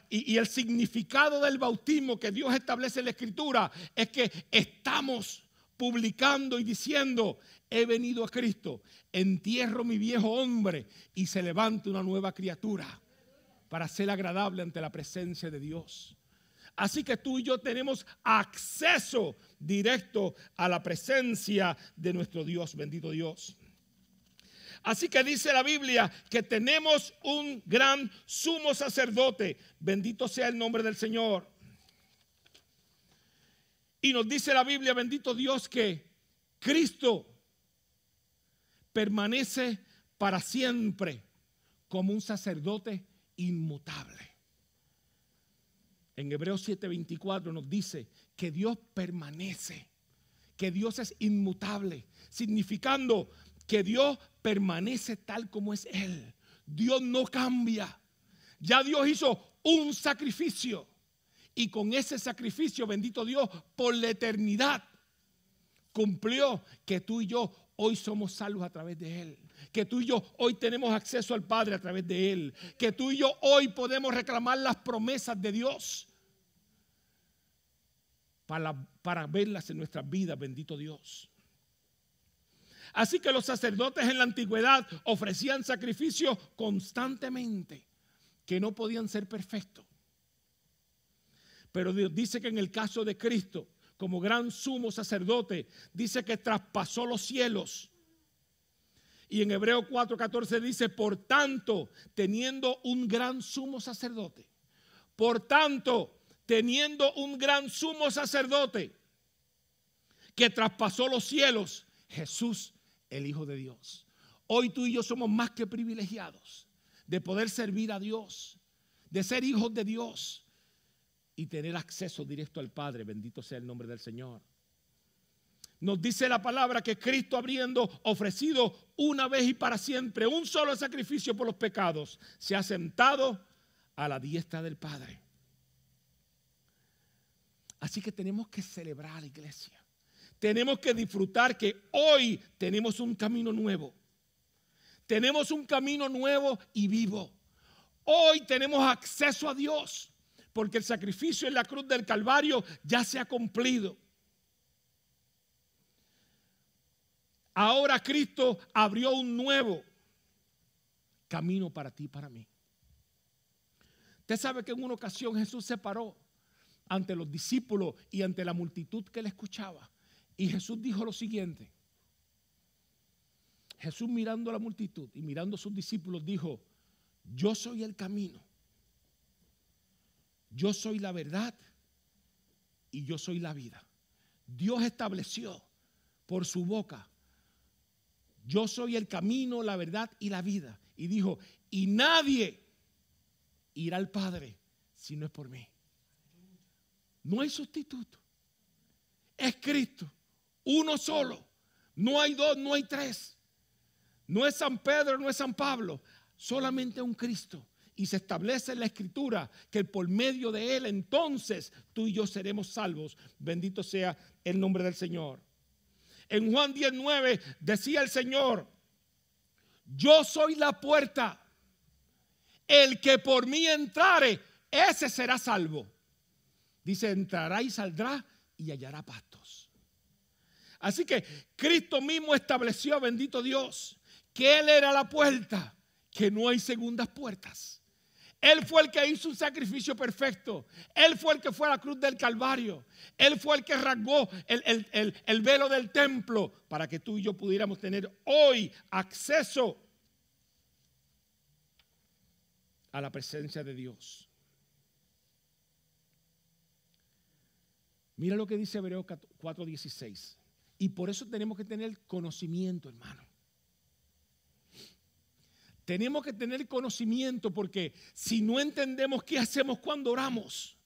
el significado del bautismo que Dios establece en la Escritura es que estamos publicando y diciendo: he venido a Cristo, entierro mi viejo hombre y se levanta una nueva criatura para ser agradable ante la presencia de Dios. Así que tú y yo tenemos acceso directo a la presencia de nuestro Dios, bendito Dios. Así que dice la Biblia que tenemos un gran sumo sacerdote, bendito sea el nombre del Señor. Y nos dice la Biblia, bendito Dios, que Cristo permanece para siempre como un sacerdote inmutable. En Hebreos 7:24 nos dice que Dios permanece, que Dios es inmutable, significando que Dios permanece tal como es Él. Dios no cambia. Ya Dios hizo un sacrificio y con ese sacrificio, bendito Dios, por la eternidad cumplió que tú y yo hoy somos salvos a través de Él, que tú y yo hoy tenemos acceso al Padre a través de Él, que tú y yo hoy podemos reclamar las promesas de Dios para verlas en nuestras vidas, bendito Dios. Así que los sacerdotes en la antigüedad ofrecían sacrificios constantemente que no podían ser perfectos. Pero Dios dice que en el caso de Cristo, como gran sumo sacerdote, dice que traspasó los cielos. Y en Hebreos 4:14 dice: por tanto, teniendo un gran sumo sacerdote, por tanto, teniendo un gran sumo sacerdote que traspasó los cielos, Jesús, el Hijo de Dios. Hoy tú y yo somos más que privilegiados de poder servir a Dios, de ser hijos de Dios y tener acceso directo al Padre. Bendito sea el nombre del Señor. Nos dice la palabra que Cristo, habiendo ofrecido una vez y para siempre un solo sacrificio por los pecados, se ha sentado a la diestra del Padre. Así que tenemos que celebrar, iglesia. Tenemos que disfrutar que hoy tenemos un camino nuevo. Tenemos un camino nuevo y vivo. Hoy tenemos acceso a Dios. porque el sacrificio en la cruz del Calvario ya se ha cumplido. Ahora Cristo abrió un nuevo camino para ti y para mí. Usted sabe que en una ocasión Jesús se paró ante los discípulos y ante la multitud que le escuchaba. Y Jesús dijo lo siguiente. Jesús, mirando a la multitud y mirando a sus discípulos, dijo: yo soy el camino, yo soy la verdad y yo soy la vida. Dios estableció por su boca: yo soy el camino, la verdad y la vida. Y dijo: y nadie irá al Padre si no es por mí. No hay sustituto. Es Cristo, uno solo. No hay dos, no hay tres. No es San Pedro, no es San Pablo. Solamente un Cristo. Y se establece en la Escritura que por medio de Él entonces tú y yo seremos salvos. Bendito sea el nombre del Señor. En Juan 19 decía el Señor: yo soy la puerta. El que por mí entrare, ese será salvo. Dice: entrará y saldrá y hallará pastos. Así que Cristo mismo estableció, bendito Dios, que Él era la puerta, que no hay segundas puertas. Él fue el que hizo un sacrificio perfecto. Él fue el que fue a la cruz del Calvario. Él fue el que rasgó el velo del templo para que tú y yo pudiéramos tener hoy acceso a la presencia de Dios. Mira lo que dice Hebreos 4:16. Y por eso tenemos que tener conocimiento, hermano. Tenemos que tener conocimiento, porque si no entendemos qué hacemos cuando oramos,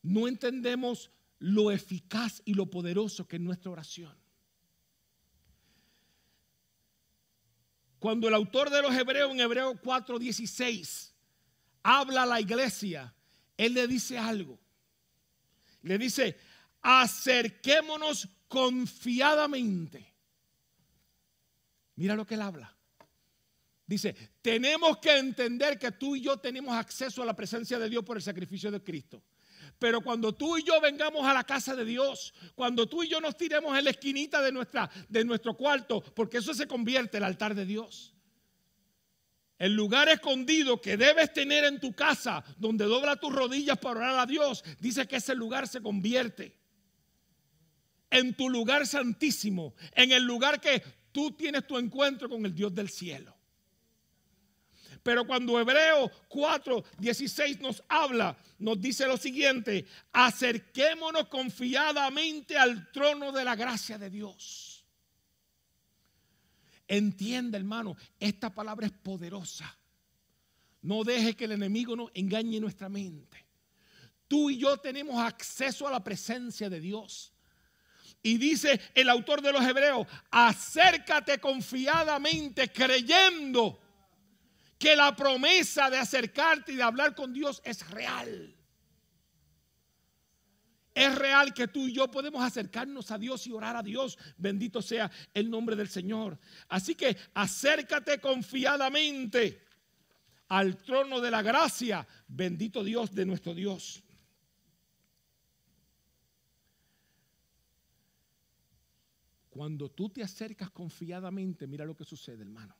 no entendemos lo eficaz y lo poderoso que es nuestra oración. Cuando el autor de los Hebreos, en Hebreos 4:16, habla a la iglesia, él le dice algo. Le dice: acerquémonos confiadamente. Mira lo que él habla. Dice: tenemos que entender que tú y yo tenemos acceso a la presencia de Dios por el sacrificio de Cristo. Pero cuando tú y yo vengamos a la casa de Dios, cuando tú y yo nos tiremos en la esquinita de nuestro cuarto, porque eso se convierte en el altar de Dios. El lugar escondido que debes tener en tu casa, donde dobla tus rodillas para orar a Dios, dice que ese lugar se convierte en tu lugar santísimo, en el lugar que tú tienes tu encuentro con el Dios del cielo. Pero cuando Hebreos 4:16 nos habla, nos dice lo siguiente: acerquémonos confiadamente al trono de la gracia de Dios. Entienda, hermano, esta palabra es poderosa. No deje que el enemigo nos engañe nuestra mente. Tú y yo tenemos acceso a la presencia de Dios. Y dice el autor de los Hebreos: acércate confiadamente, creyendo que la promesa de acercarte y de hablar con Dios es real. Es real que tú y yo podemos acercarnos a Dios y orar a Dios. Bendito sea el nombre del Señor. Así que acércate confiadamente al trono de la gracia. Bendito Dios de nuestro Dios. Cuando tú te acercas confiadamente, mira lo que sucede, hermano.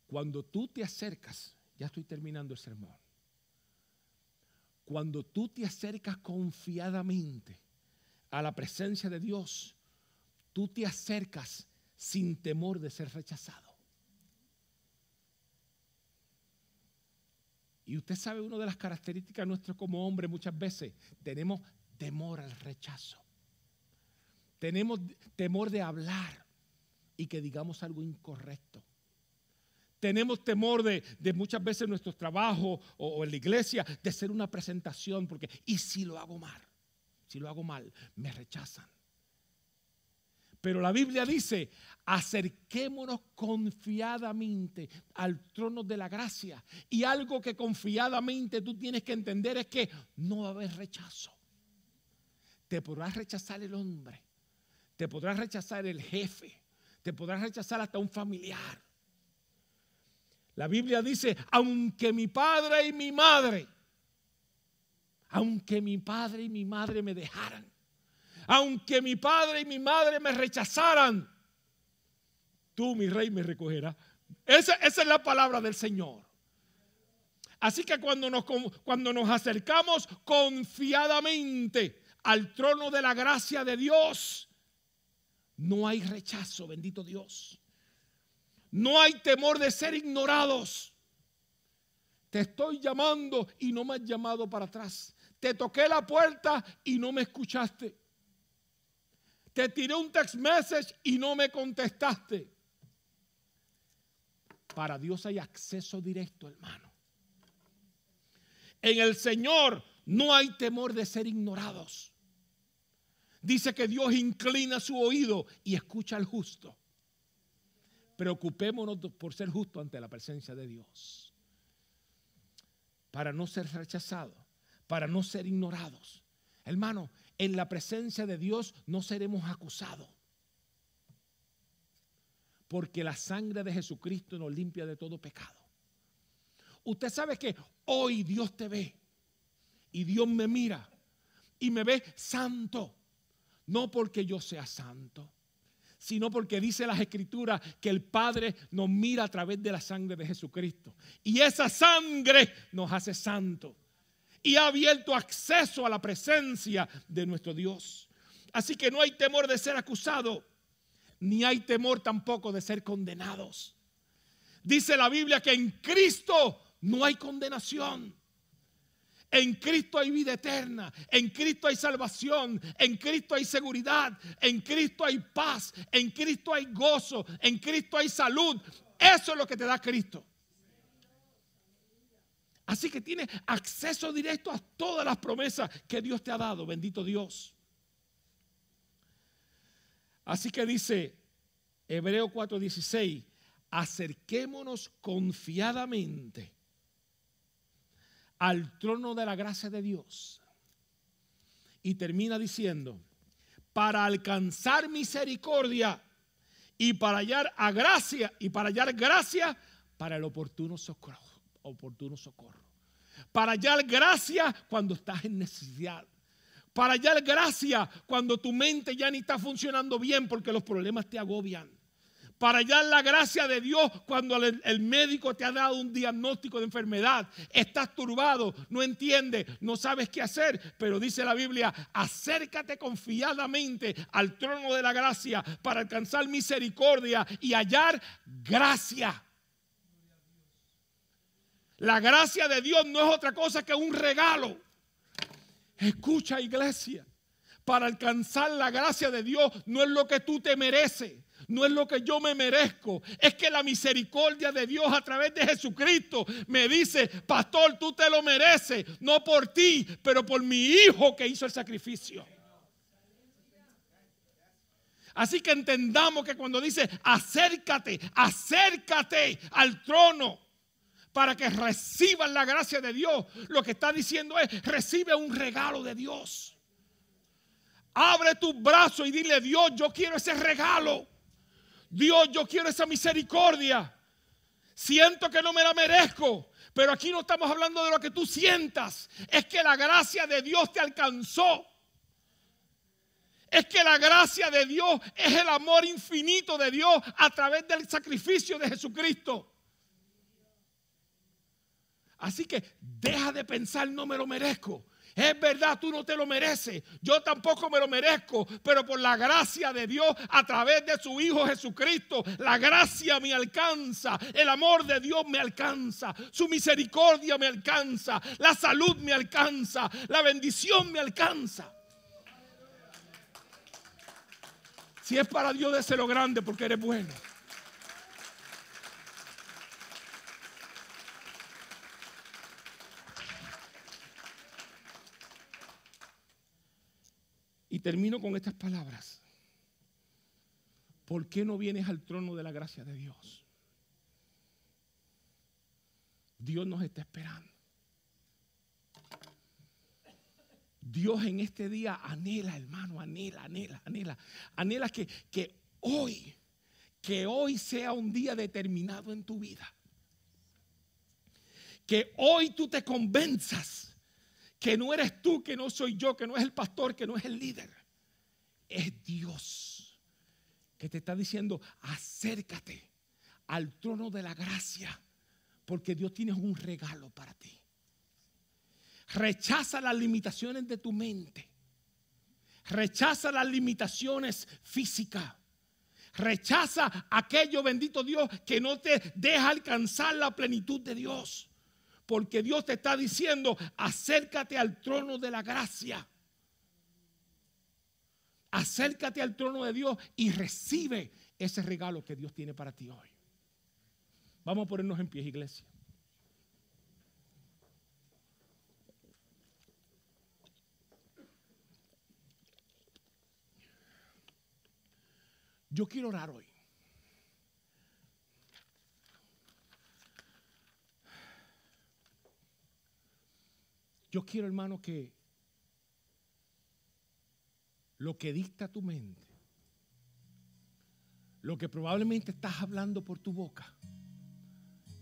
Cuando tú te acercas, ya estoy terminando el sermón. Cuando tú te acercas confiadamente a la presencia de Dios, tú te acercas sin temor de ser rechazado. Y usted sabe, una de las características nuestras como hombres, muchas veces tenemos temor al rechazo. Tenemos temor de hablar y que digamos algo incorrecto. Tenemos temor de muchas veces en nuestros trabajos o en la iglesia de hacer una presentación, porque ¿y si lo hago mal? Si lo hago mal, me rechazan. Pero la Biblia dice: acerquémonos confiadamente al trono de la gracia. Y algo que confiadamente tú tienes que entender es que no va a haber rechazo. Te podrá rechazar el hombre, te podrá rechazar el jefe, te podrá rechazar hasta un familiar. La Biblia dice, aunque mi padre y mi madre me dejaran, aunque mi padre y mi madre me rechazaran, tú, mi rey, me recogerás. Esa es la palabra del Señor. Así que cuando nos acercamos confiadamente al trono de la gracia de Dios, no hay rechazo, bendito Dios. No hay temor de ser ignorados. Te estoy llamando y no me has llamado para atrás. Te toqué la puerta y no me escuchaste. Te tiré un text message y no me contestaste. Para Dios hay acceso directo, hermano. En el Señor no hay temor de ser ignorados. Dice que Dios inclina su oído y escucha al justo. Preocupémonos por ser justos ante la presencia de Dios. Para no ser rechazados, para no ser ignorados. Hermano, en la presencia de Dios no seremos acusados. Porque la sangre de Jesucristo nos limpia de todo pecado. Usted sabe que hoy Dios te ve y Dios me mira y me ve santo. No porque yo sea santo, sino porque dice las Escrituras que el Padre nos mira a través de la sangre de Jesucristo. Y esa sangre nos hace santos. Y ha abierto acceso a la presencia de nuestro Dios. Así que no hay temor de ser acusado, ni hay temor tampoco de ser condenados. Dice la Biblia que en Cristo no hay condenación. En Cristo hay vida eterna, en Cristo hay salvación, en Cristo hay seguridad, en Cristo hay paz, en Cristo hay gozo, en Cristo hay salud. Eso es lo que te da Cristo. Así que tienes acceso directo a todas las promesas que Dios te ha dado, bendito Dios. Así que dice Hebreos 4:16, acerquémonos confiadamente al trono de la gracia de Dios. Y termina diciendo, para alcanzar misericordia y para hallar gracia para el oportuno socorro. Para hallar gracia cuando estás en necesidad. Para hallar gracia cuando tu mente ya ni está funcionando bien porque los problemas te agobian. Para hallar la gracia de Dios cuando el médico te ha dado un diagnóstico de enfermedad. Estás turbado, no entiendes, no sabes qué hacer. Pero dice la Biblia, acércate confiadamente al trono de la gracia para alcanzar misericordia y hallar gracia. La gracia de Dios no es otra cosa que un regalo. Escucha, iglesia, para alcanzar la gracia de Dios no es lo que tú te mereces. No es lo que yo me merezco. Es que la misericordia de Dios a través de Jesucristo me dice, pastor, tú te lo mereces. No por ti, pero por mi hijo que hizo el sacrificio. Así que entendamos que cuando dice acércate al trono para que reciban la gracia de Dios, lo que está diciendo es, recibe un regalo de Dios. Abre tus brazos y dile, Dios, yo quiero ese regalo. Dios, yo quiero esa misericordia. Siento que no me la merezco, pero aquí no estamos hablando de lo que tú sientas. Es que la gracia de Dios te alcanzó. Es que la gracia de Dios es el amor infinito de Dios a través del sacrificio de Jesucristo. Así que deja de pensar, no me lo merezco. Es verdad, tú no te lo mereces. Yo tampoco me lo merezco. Pero por la gracia de Dios, a través de su Hijo Jesucristo, la gracia me alcanza. El amor de Dios me alcanza. Su misericordia me alcanza. La salud me alcanza. La bendición me alcanza. Si es para Dios, déselo grande porque eres bueno. Y termino con estas palabras. ¿Por qué no vienes al trono de la gracia de Dios? Dios nos está esperando. Dios en este día anhela, hermano, anhela que hoy sea un día determinado en tu vida. que hoy tú te convenzas que no eres tú, que no soy yo, que no es el pastor, que no es el líder. Es Dios que te está diciendo: acércate al trono de la gracia, porque Dios tiene un regalo para ti. Rechaza las limitaciones de tu mente. Rechaza las limitaciones físicas. Rechaza aquello, bendito Dios, que no te deja alcanzar la plenitud de Dios. Porque Dios te está diciendo: acércate al trono de la gracia. Acércate al trono de Dios y recibe ese regalo que Dios tiene para ti hoy. Vamos a ponernos en pie, iglesia. Yo quiero orar hoy. Yo quiero, hermano, que lo que dicta tu mente, lo que probablemente estás hablando por tu boca,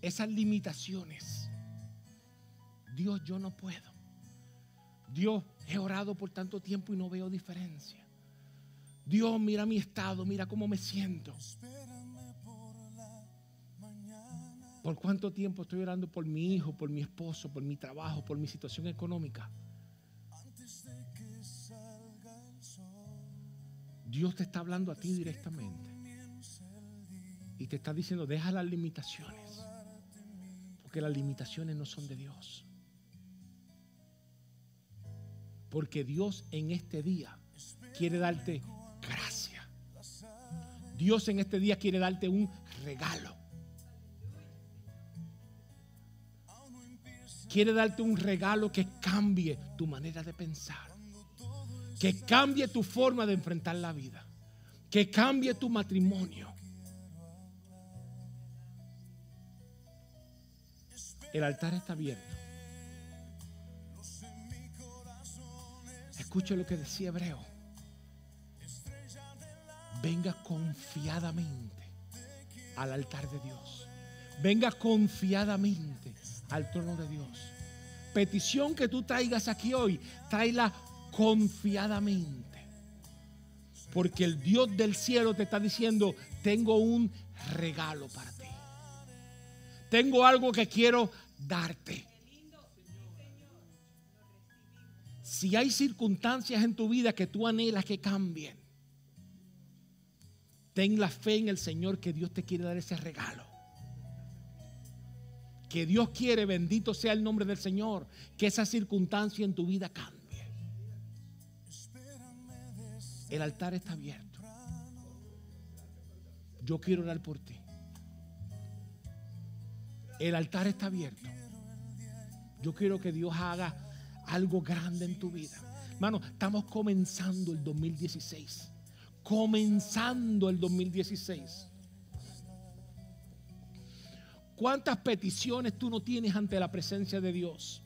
esas limitaciones. Dios, yo no puedo. Dios, he orado por tanto tiempo y no veo diferencia. Dios, mira mi estado, mira cómo me siento. ¿Por cuánto tiempo estoy orando por mi hijo, por mi esposo, por mi trabajo, por mi situación económica? Dios te está hablando a ti directamente y te está diciendo: deja las limitaciones, porque las limitaciones no son de Dios. Porque Dios en este día quiere darte gracia. Dios en este día quiere darte un regalo. Quiere darte un regalo que cambie tu manera de pensar, que cambie tu forma de enfrentar la vida, que cambie tu matrimonio. El altar está abierto. Escucha lo que decía Hebreo. Venga confiadamente al altar de Dios. Venga confiadamente al trono de Dios. Petición que tú traigas aquí hoy, tráela confiadamente. Porque el Dios del cielo te está diciendo: tengo un regalo para ti. Tengo algo que quiero darte. Si hay circunstancias en tu vida que tú anhelas que cambien, ten la fe en el Señor, que Dios te quiere dar ese regalo. Que Dios quiere, bendito sea el nombre del Señor, que esa circunstancia en tu vida cambie. El altar está abierto. Yo quiero orar por ti. El altar está abierto. Yo quiero que Dios haga algo grande en tu vida. Hermano, estamos comenzando el 2016. Comenzando el 2016. ¿Cuántas peticiones tú no tienes ante la presencia de Dios?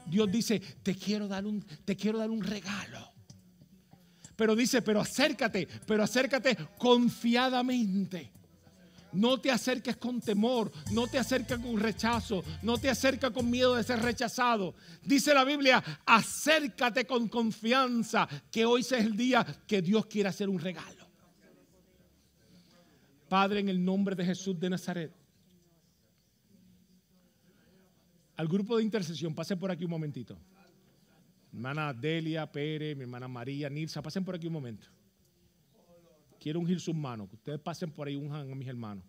Dios dice: te quiero dar un regalo. Pero dice: pero acércate confiadamente. No te acerques con temor, no te acerques con rechazo, no te acerques con miedo de ser rechazado. Dice la Biblia: acércate con confianza, que hoy es el día que Dios quiere hacer un regalo. Padre, en el nombre de Jesús de Nazaret, al grupo de intercesión, pasen por aquí un momentito. Mi hermana Delia Pérez, mi hermana María, Nilsa, pasen por aquí un momento. Quiero ungir sus manos, que ustedes pasen por ahí, unjan a mis hermanos.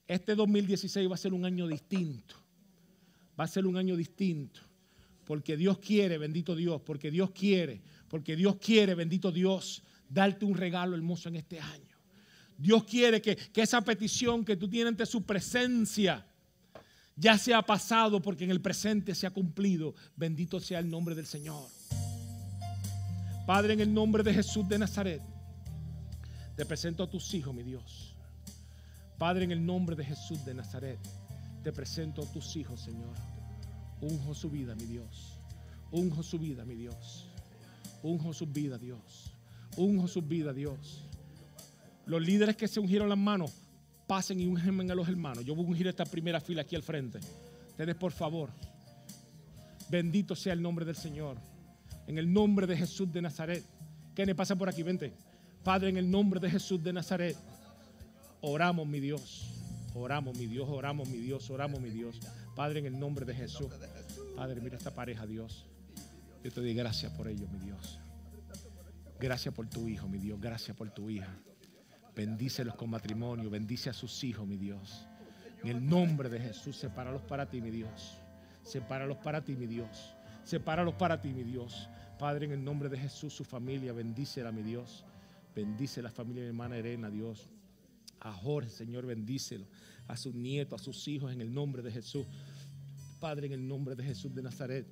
Este 2016 va a ser un año distinto. Va a ser un año distinto. Porque Dios quiere, bendito Dios, porque Dios quiere, bendito Dios, darte un regalo hermoso en este año. Dios quiere que esa petición que tú tienes ante su presencia ya se ha pasado, porque en el presente se ha cumplido. Bendito sea el nombre del Señor. Padre, en el nombre de Jesús de Nazaret, te presento a tus hijos, mi Dios. Padre, en el nombre de Jesús de Nazaret, te presento a tus hijos, Señor. Unjo su vida, mi Dios. Unjo su vida, mi Dios. Unjo su vida, Dios. Unjo su vida, Dios. Los líderes que se ungieron las manos, pasen y ungen a los hermanos. Yo voy a ungir esta primera fila aquí al frente. Ustedes, por favor. Bendito sea el nombre del Señor. En el nombre de Jesús de Nazaret. Kenny, pasa por aquí, vente. Padre, en el nombre de Jesús de Nazaret, oramos, mi Dios. Oramos, mi Dios, oramos, mi Dios, oramos, mi Dios. Padre, en el nombre de Jesús. Padre, mira esta pareja, Dios. Yo te doy gracias por ellos, mi Dios. Gracias por tu hijo, mi Dios. Gracias por tu hija. Bendícelos con matrimonio. Bendice a sus hijos, mi Dios. En el nombre de Jesús, sepáralos para ti, mi Dios. Sepáralos para ti, mi Dios. Sepáralos para ti, mi Dios. Padre, en el nombre de Jesús, su familia, bendícela, mi Dios. Bendice la familia de mi hermana Elena, Dios. A Jorge, Señor, bendícelo. A sus nietos, a sus hijos, en el nombre de Jesús. Padre, en el nombre de Jesús de Nazaret,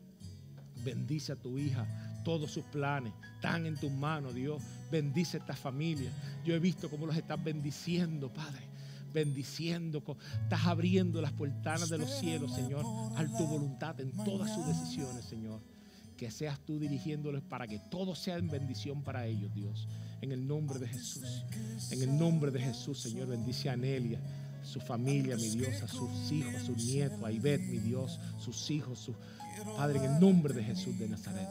bendice a tu hija. Todos sus planes están en tus manos, Dios. Bendice esta familia. Yo he visto cómo los estás bendiciendo, Padre. Bendiciendo, estás abriendo las puertanas de los cielos, Señor, a tu voluntad en todas sus decisiones, Señor. Que seas tú dirigiéndoles para que todo sea en bendición para ellos, Dios. En el nombre de Jesús. En el nombre de Jesús, Señor, bendice a Anelia, su familia, mi Dios, a sus hijos, a sus nietos, a Ivette, mi Dios, sus hijos, Padre, en el nombre de Jesús de Nazaret.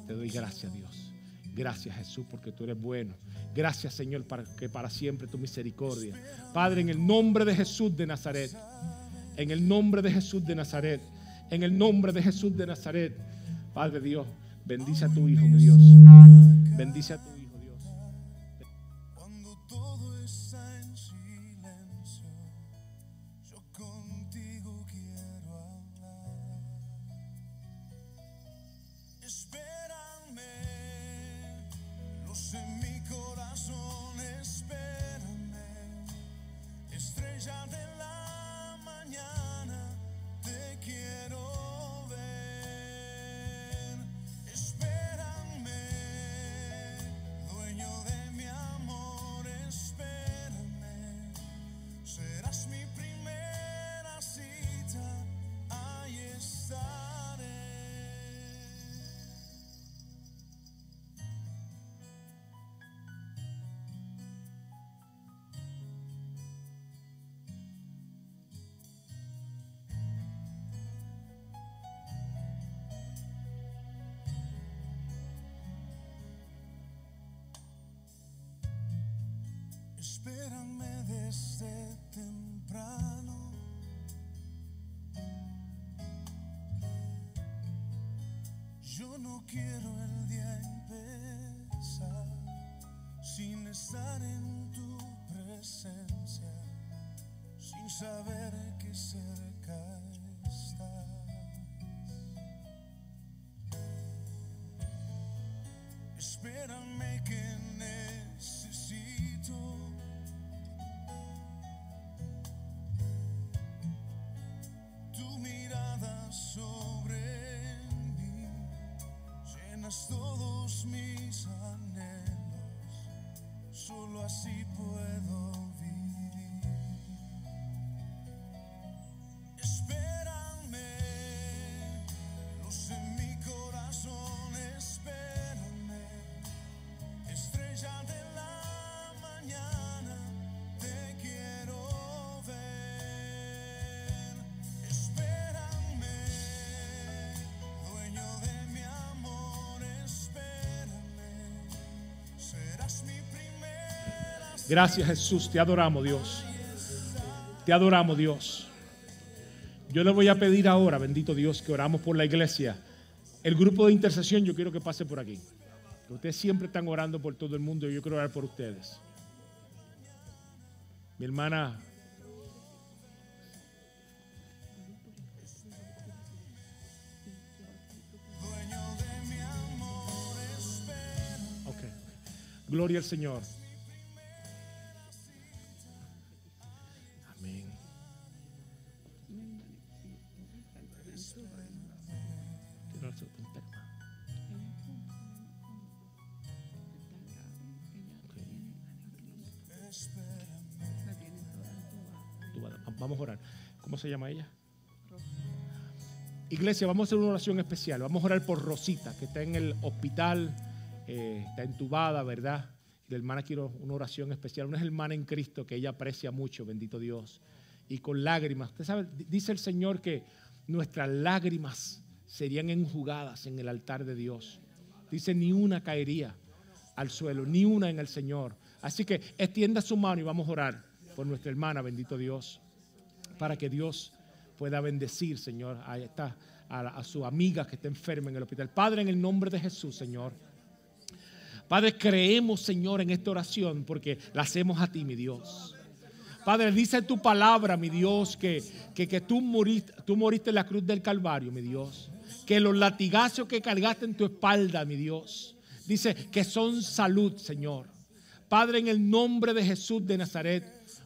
Te doy gracias, Dios. Gracias, Jesús, porque tú eres bueno. Gracias, Señor, que para siempre tu misericordia. Padre, en el nombre de Jesús de Nazaret. En el nombre de Jesús de Nazaret. En el nombre de Jesús de Nazaret. Padre Dios, bendice a tu hijo, mi Dios. Bendice a tu hijo, Dios. Cuando todo está en silencio, yo contigo quiero hablar. Espérame, lo sé en mi corazón, espérame. Estrella de la mañana, te quiero ver. Espérame, dueño de mi amor, espérame. Serás mi primera cita, ahí estaré. Espérame desde temprano. Yo no quiero el día empezar sin estar en tu presencia, sin saber que cerca estás. Espérame que necesito tu mirada sobre mí. Llenas todos mis anhelos, solo así puedo vivir. Espérame, lo sé en mi corazón, espérame. Estrella de la mañana, te quiero ver. Espérame, dueño de mi amor, espérame. Serás mi primera. Gracias, Jesús, te adoramos, Dios. Te adoramos, Dios. Yo le voy a pedir ahora, bendito Dios, que oramos por la iglesia. El grupo de intercesión, yo quiero que pase por aquí. Ustedes siempre están orando por todo el mundo y yo quiero orar por ustedes. Mi hermana. Ok. Gloria al Señor. Amén. Vamos a orar. ¿Cómo se llama ella? Iglesia, vamos a hacer una oración especial. Vamos a orar por Rosita, que está en el hospital, está entubada, ¿verdad? Y la hermana quiero una oración especial. Una hermana en Cristo que ella aprecia mucho, bendito Dios. Y con lágrimas. Usted sabe, dice el Señor que nuestras lágrimas serían enjugadas en el altar de Dios. Dice, ni una caería al suelo, ni una en el Señor. Así que extienda su mano y vamos a orar por nuestra hermana, bendito Dios, para que Dios pueda bendecir, Señor, a su amiga que está enferma en el hospital. Padre, en el nombre de Jesús, Señor. Padre, creemos, Señor, en esta oración porque la hacemos a ti, mi Dios. Padre, dice tu palabra, mi Dios, que tú moriste en la cruz del Calvario, mi Dios. Que los latigazos que cargaste en tu espalda, mi Dios, dice que son salud, Señor. Padre, en el nombre de Jesús de Nazaret,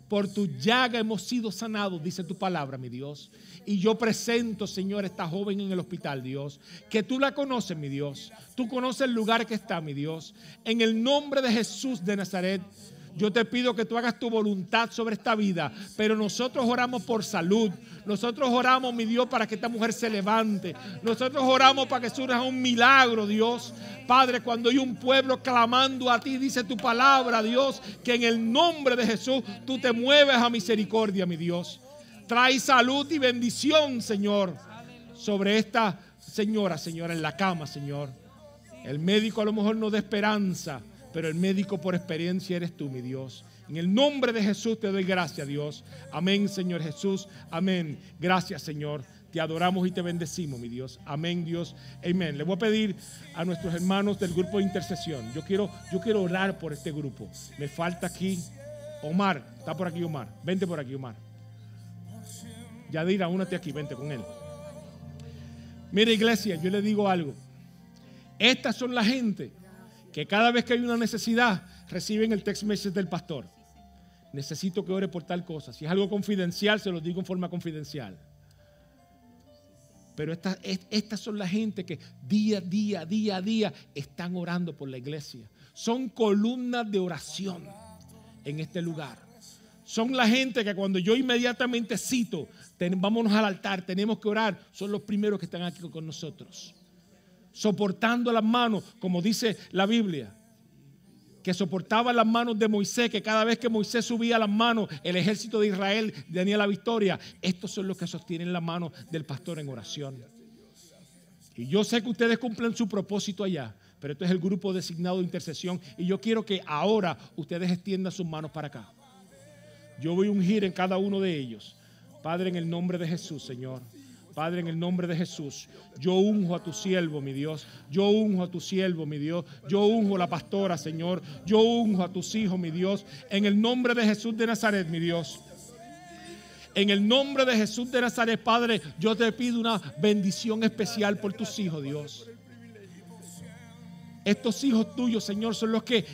por tu llaga hemos sido sanados, dice tu palabra, mi Dios. Y yo presento, Señor, a esta joven en el hospital, Dios, que tú la conoces, mi Dios. Tú conoces el lugar que está, mi Dios. En el nombre de Jesús de Nazaret, yo te pido que tú hagas tu voluntad sobre esta vida, pero nosotros oramos por salud. Nosotros oramos, mi Dios, para que esta mujer se levante. Nosotros oramos para que surja un milagro, Dios. Padre, cuando hay un pueblo clamando a ti, dice tu palabra, Dios, que en el nombre de Jesús tú te mueves a misericordia, mi Dios. Trae salud y bendición, Señor, sobre esta señora, en la cama, Señor. El médico a lo mejor no da esperanza, pero el médico por experiencia eres tú, mi Dios. En el nombre de Jesús te doy gracias, Dios. Amén, Señor Jesús. Amén. Gracias, Señor. Te adoramos y te bendecimos, mi Dios. Amén, Dios. Amén. Le voy a pedir a nuestros hermanos del grupo de intercesión. Yo quiero orar por este grupo. Me falta aquí Omar. Está por aquí Omar. Vente por aquí, Omar. Yadira, únete aquí. Vente con él. Mira, iglesia, yo le digo algo. Estas son la gente que cada vez que hay una necesidad reciben el text message del pastor. Necesito que ore por tal cosa. Si es algo confidencial, se lo digo en forma confidencial. Pero estas son la gente que día a día están orando por la iglesia. Son columnas de oración en este lugar. Son la gente que cuando yo inmediatamente cito, vámonos al altar, tenemos que orar, son los primeros que están aquí con nosotros. Soportando las manos, como dice la Biblia, que soportaba las manos de Moisés, que cada vez que Moisés subía las manos, el ejército de Israel tenía la victoria. Estos son los que sostienen la mano del pastor en oración. Y yo sé que ustedes cumplen su propósito allá, pero este es el grupo designado de intercesión y yo quiero que ahora ustedes extiendan sus manos para acá. Yo voy a ungir en cada uno de ellos. Padre, en el nombre de Jesús, Señor. Padre, en el nombre de Jesús, yo unjo a tu siervo, mi Dios. Yo unjo a tu siervo, mi Dios. Yo unjo a la pastora, Señor. Yo unjo a tus hijos, mi Dios. En el nombre de Jesús de Nazaret, mi Dios. En el nombre de Jesús de Nazaret, Padre, yo te pido una bendición especial por tus hijos, Dios. Estos hijos tuyos, Señor, son los que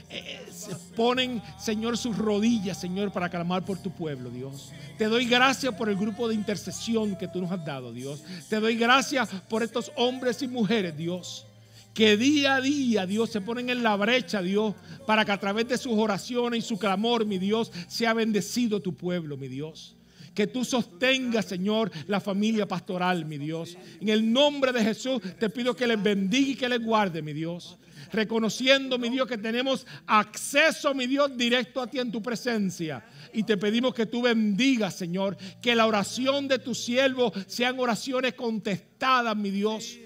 se ponen, Señor, sus rodillas, Señor, para clamar por tu pueblo, Dios. Te doy gracias por el grupo de intercesión que tú nos has dado, Dios. Te doy gracias por estos hombres y mujeres, Dios, que día a día, Dios, se ponen en la brecha, Dios, para que a través de sus oraciones y su clamor, mi Dios, sea bendecido tu pueblo, mi Dios. Que tú sostengas, Señor, la familia pastoral, mi Dios. En el nombre de Jesús te pido que les bendiga y que les guarde, mi Dios. Reconociendo, mi Dios, que tenemos acceso, mi Dios, directo a ti en tu presencia. Y te pedimos que tú bendigas, Señor, que la oración de tu siervo sean oraciones contestadas, mi Dios,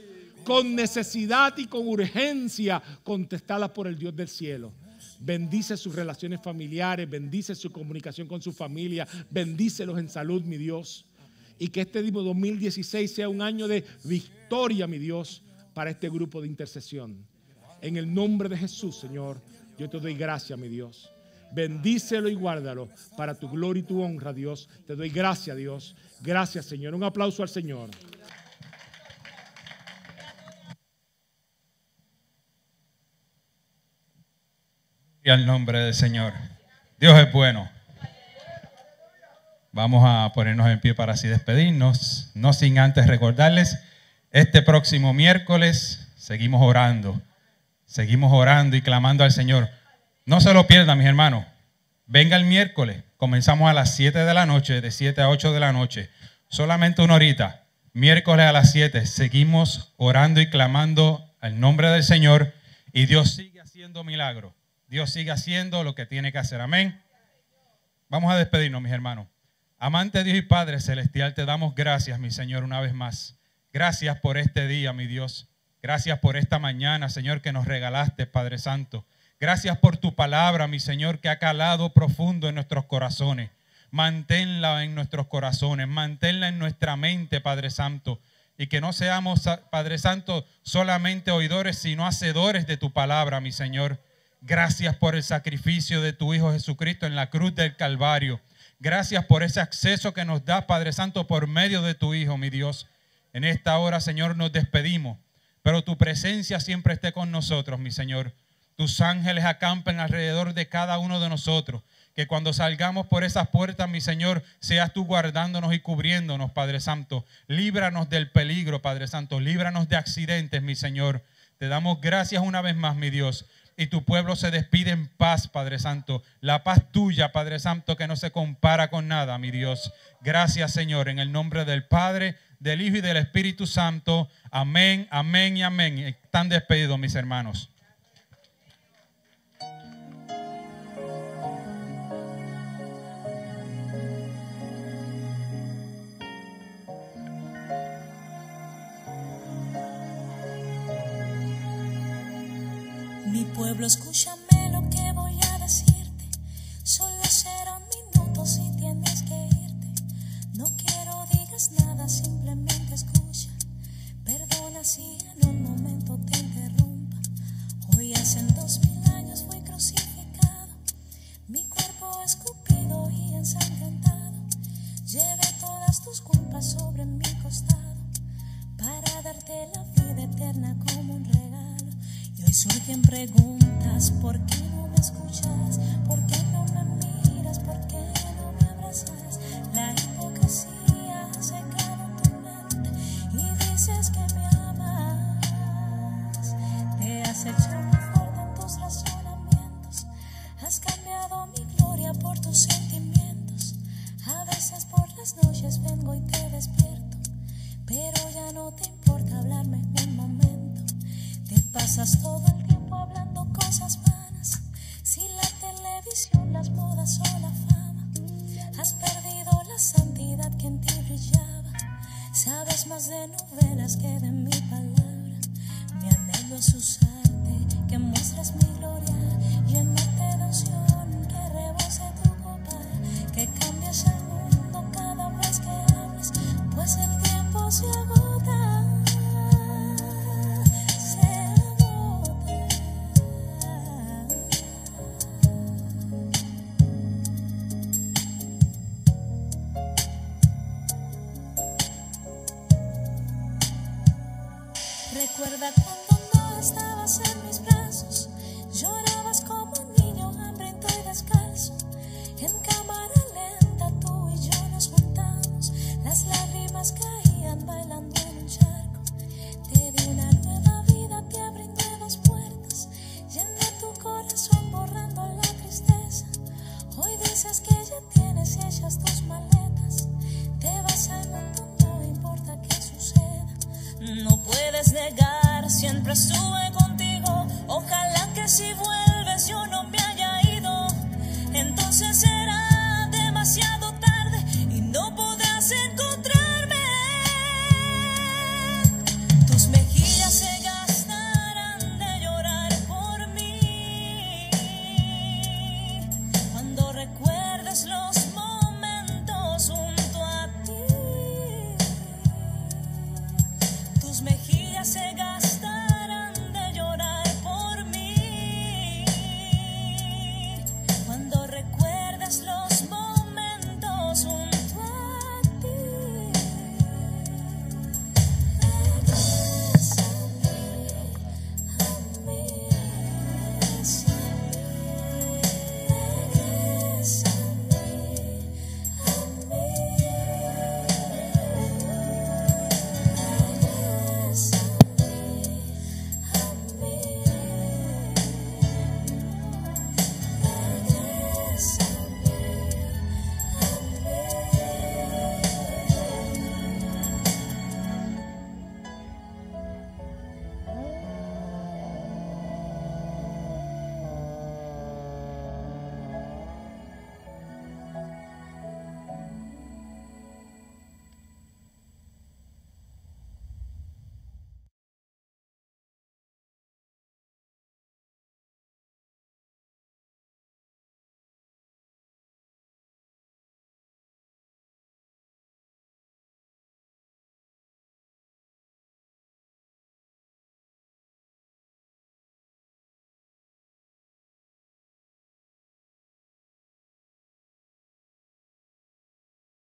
con necesidad y con urgencia, contestadas por el Dios del cielo. Bendice sus relaciones familiares, bendice su comunicación con su familia, bendícelos en salud, mi Dios. Y que este 2016 sea un año de victoria, mi Dios, para este grupo de intercesión. En el nombre de Jesús, Señor, yo te doy gracias, mi Dios. Bendícelo y guárdalo para tu gloria y tu honra, Dios. Te doy gracias, Dios. Gracias, Señor. Un aplauso al Señor. Y al nombre del Señor. Dios es bueno. Vamos a ponernos en pie para así despedirnos. No sin antes recordarles, este próximo miércoles seguimos orando. Seguimos orando y clamando al Señor. No se lo pierdan, mis hermanos. Venga el miércoles. Comenzamos a las 7 de la noche, de 7 a 8 de la noche. Solamente una horita. Miércoles a las 7. Seguimos orando y clamando al nombre del Señor. Y Dios sigue haciendo milagros. Dios sigue haciendo lo que tiene que hacer. Amén. Vamos a despedirnos, mis hermanos. Amante Dios y Padre Celestial, te damos gracias, mi Señor, una vez más. Gracias por este día, mi Dios. Gracias por esta mañana, Señor, que nos regalaste, Padre Santo. Gracias por tu palabra, mi Señor, que ha calado profundo en nuestros corazones. Manténla en nuestros corazones, manténla en nuestra mente, Padre Santo. Y que no seamos, Padre Santo, solamente oidores, sino hacedores de tu palabra, mi Señor. Gracias por el sacrificio de tu Hijo Jesucristo en la cruz del Calvario. Gracias por ese acceso que nos da, Padre Santo, por medio de tu Hijo, mi Dios. En esta hora, Señor, nos despedimos, pero tu presencia siempre esté con nosotros, mi Señor. Tus ángeles acampen alrededor de cada uno de nosotros. Que cuando salgamos por esas puertas, mi Señor, seas tú guardándonos y cubriéndonos, Padre Santo. Líbranos del peligro, Padre Santo. Líbranos de accidentes, mi Señor. Te damos gracias una vez más, mi Dios. Y tu pueblo se despide en paz, Padre Santo. La paz tuya, Padre Santo, que no se compara con nada, mi Dios. Gracias, Señor, en el nombre del Padre, del Hijo y del Espíritu Santo. Amén, amén y amén. Están despedidos, mis hermanos. Mi pueblo, escúchame lo que voy a decirte. Solo serán minutos y tienes que irte. No quiero digas nada, simplemente escucha. Perdona si en un momento te interrumpa. Hoy hacen 2000 años fui crucificado. Mi cuerpo escupido y ensangrentado. Llevé todas tus culpas sobre mi costado para darte la vida eterna como un regalo. Y hoy surgen preguntas, ¿por qué no me escuchas? ¿Por qué no me miras? ¿Por qué no me abrazas? La hipocresía ha secado tu mente y dices que me amas. Te has hecho muy fuerte en tus razonamientos. Has cambiado mi gloria por tus sentimientos. A veces por las noches vengo y te despierto, pero ya no te importa hablarme un momento. Te pasas todo el tiempo hablando cosas vanas, sin la televisión, las modas o la fama. Has perdido la santidad que en ti brillaba. Sabes más de novelas que de mi palabra. Mi anhelo es usarte, que muestres mi gloria, llenarte de unción, que rebose tu copa, que cambies el mundo cada vez que hables, pues el tiempo se agota. Recuerda cuando no estabas en mis brazos, llorabas como un niño hambriento y descalzo. En cámara lenta tú y yo nos juntamos, las lágrimas caían bailando en un charco. Te di una nueva vida, te abrí nuevas puertas, llené tu corazón borrando la tristeza. Hoy dices que ya tienes hechas tus maletas, te vas al mundo, no importa qué suceda. No puedes negar, siempre estuve contigo. Ojalá que si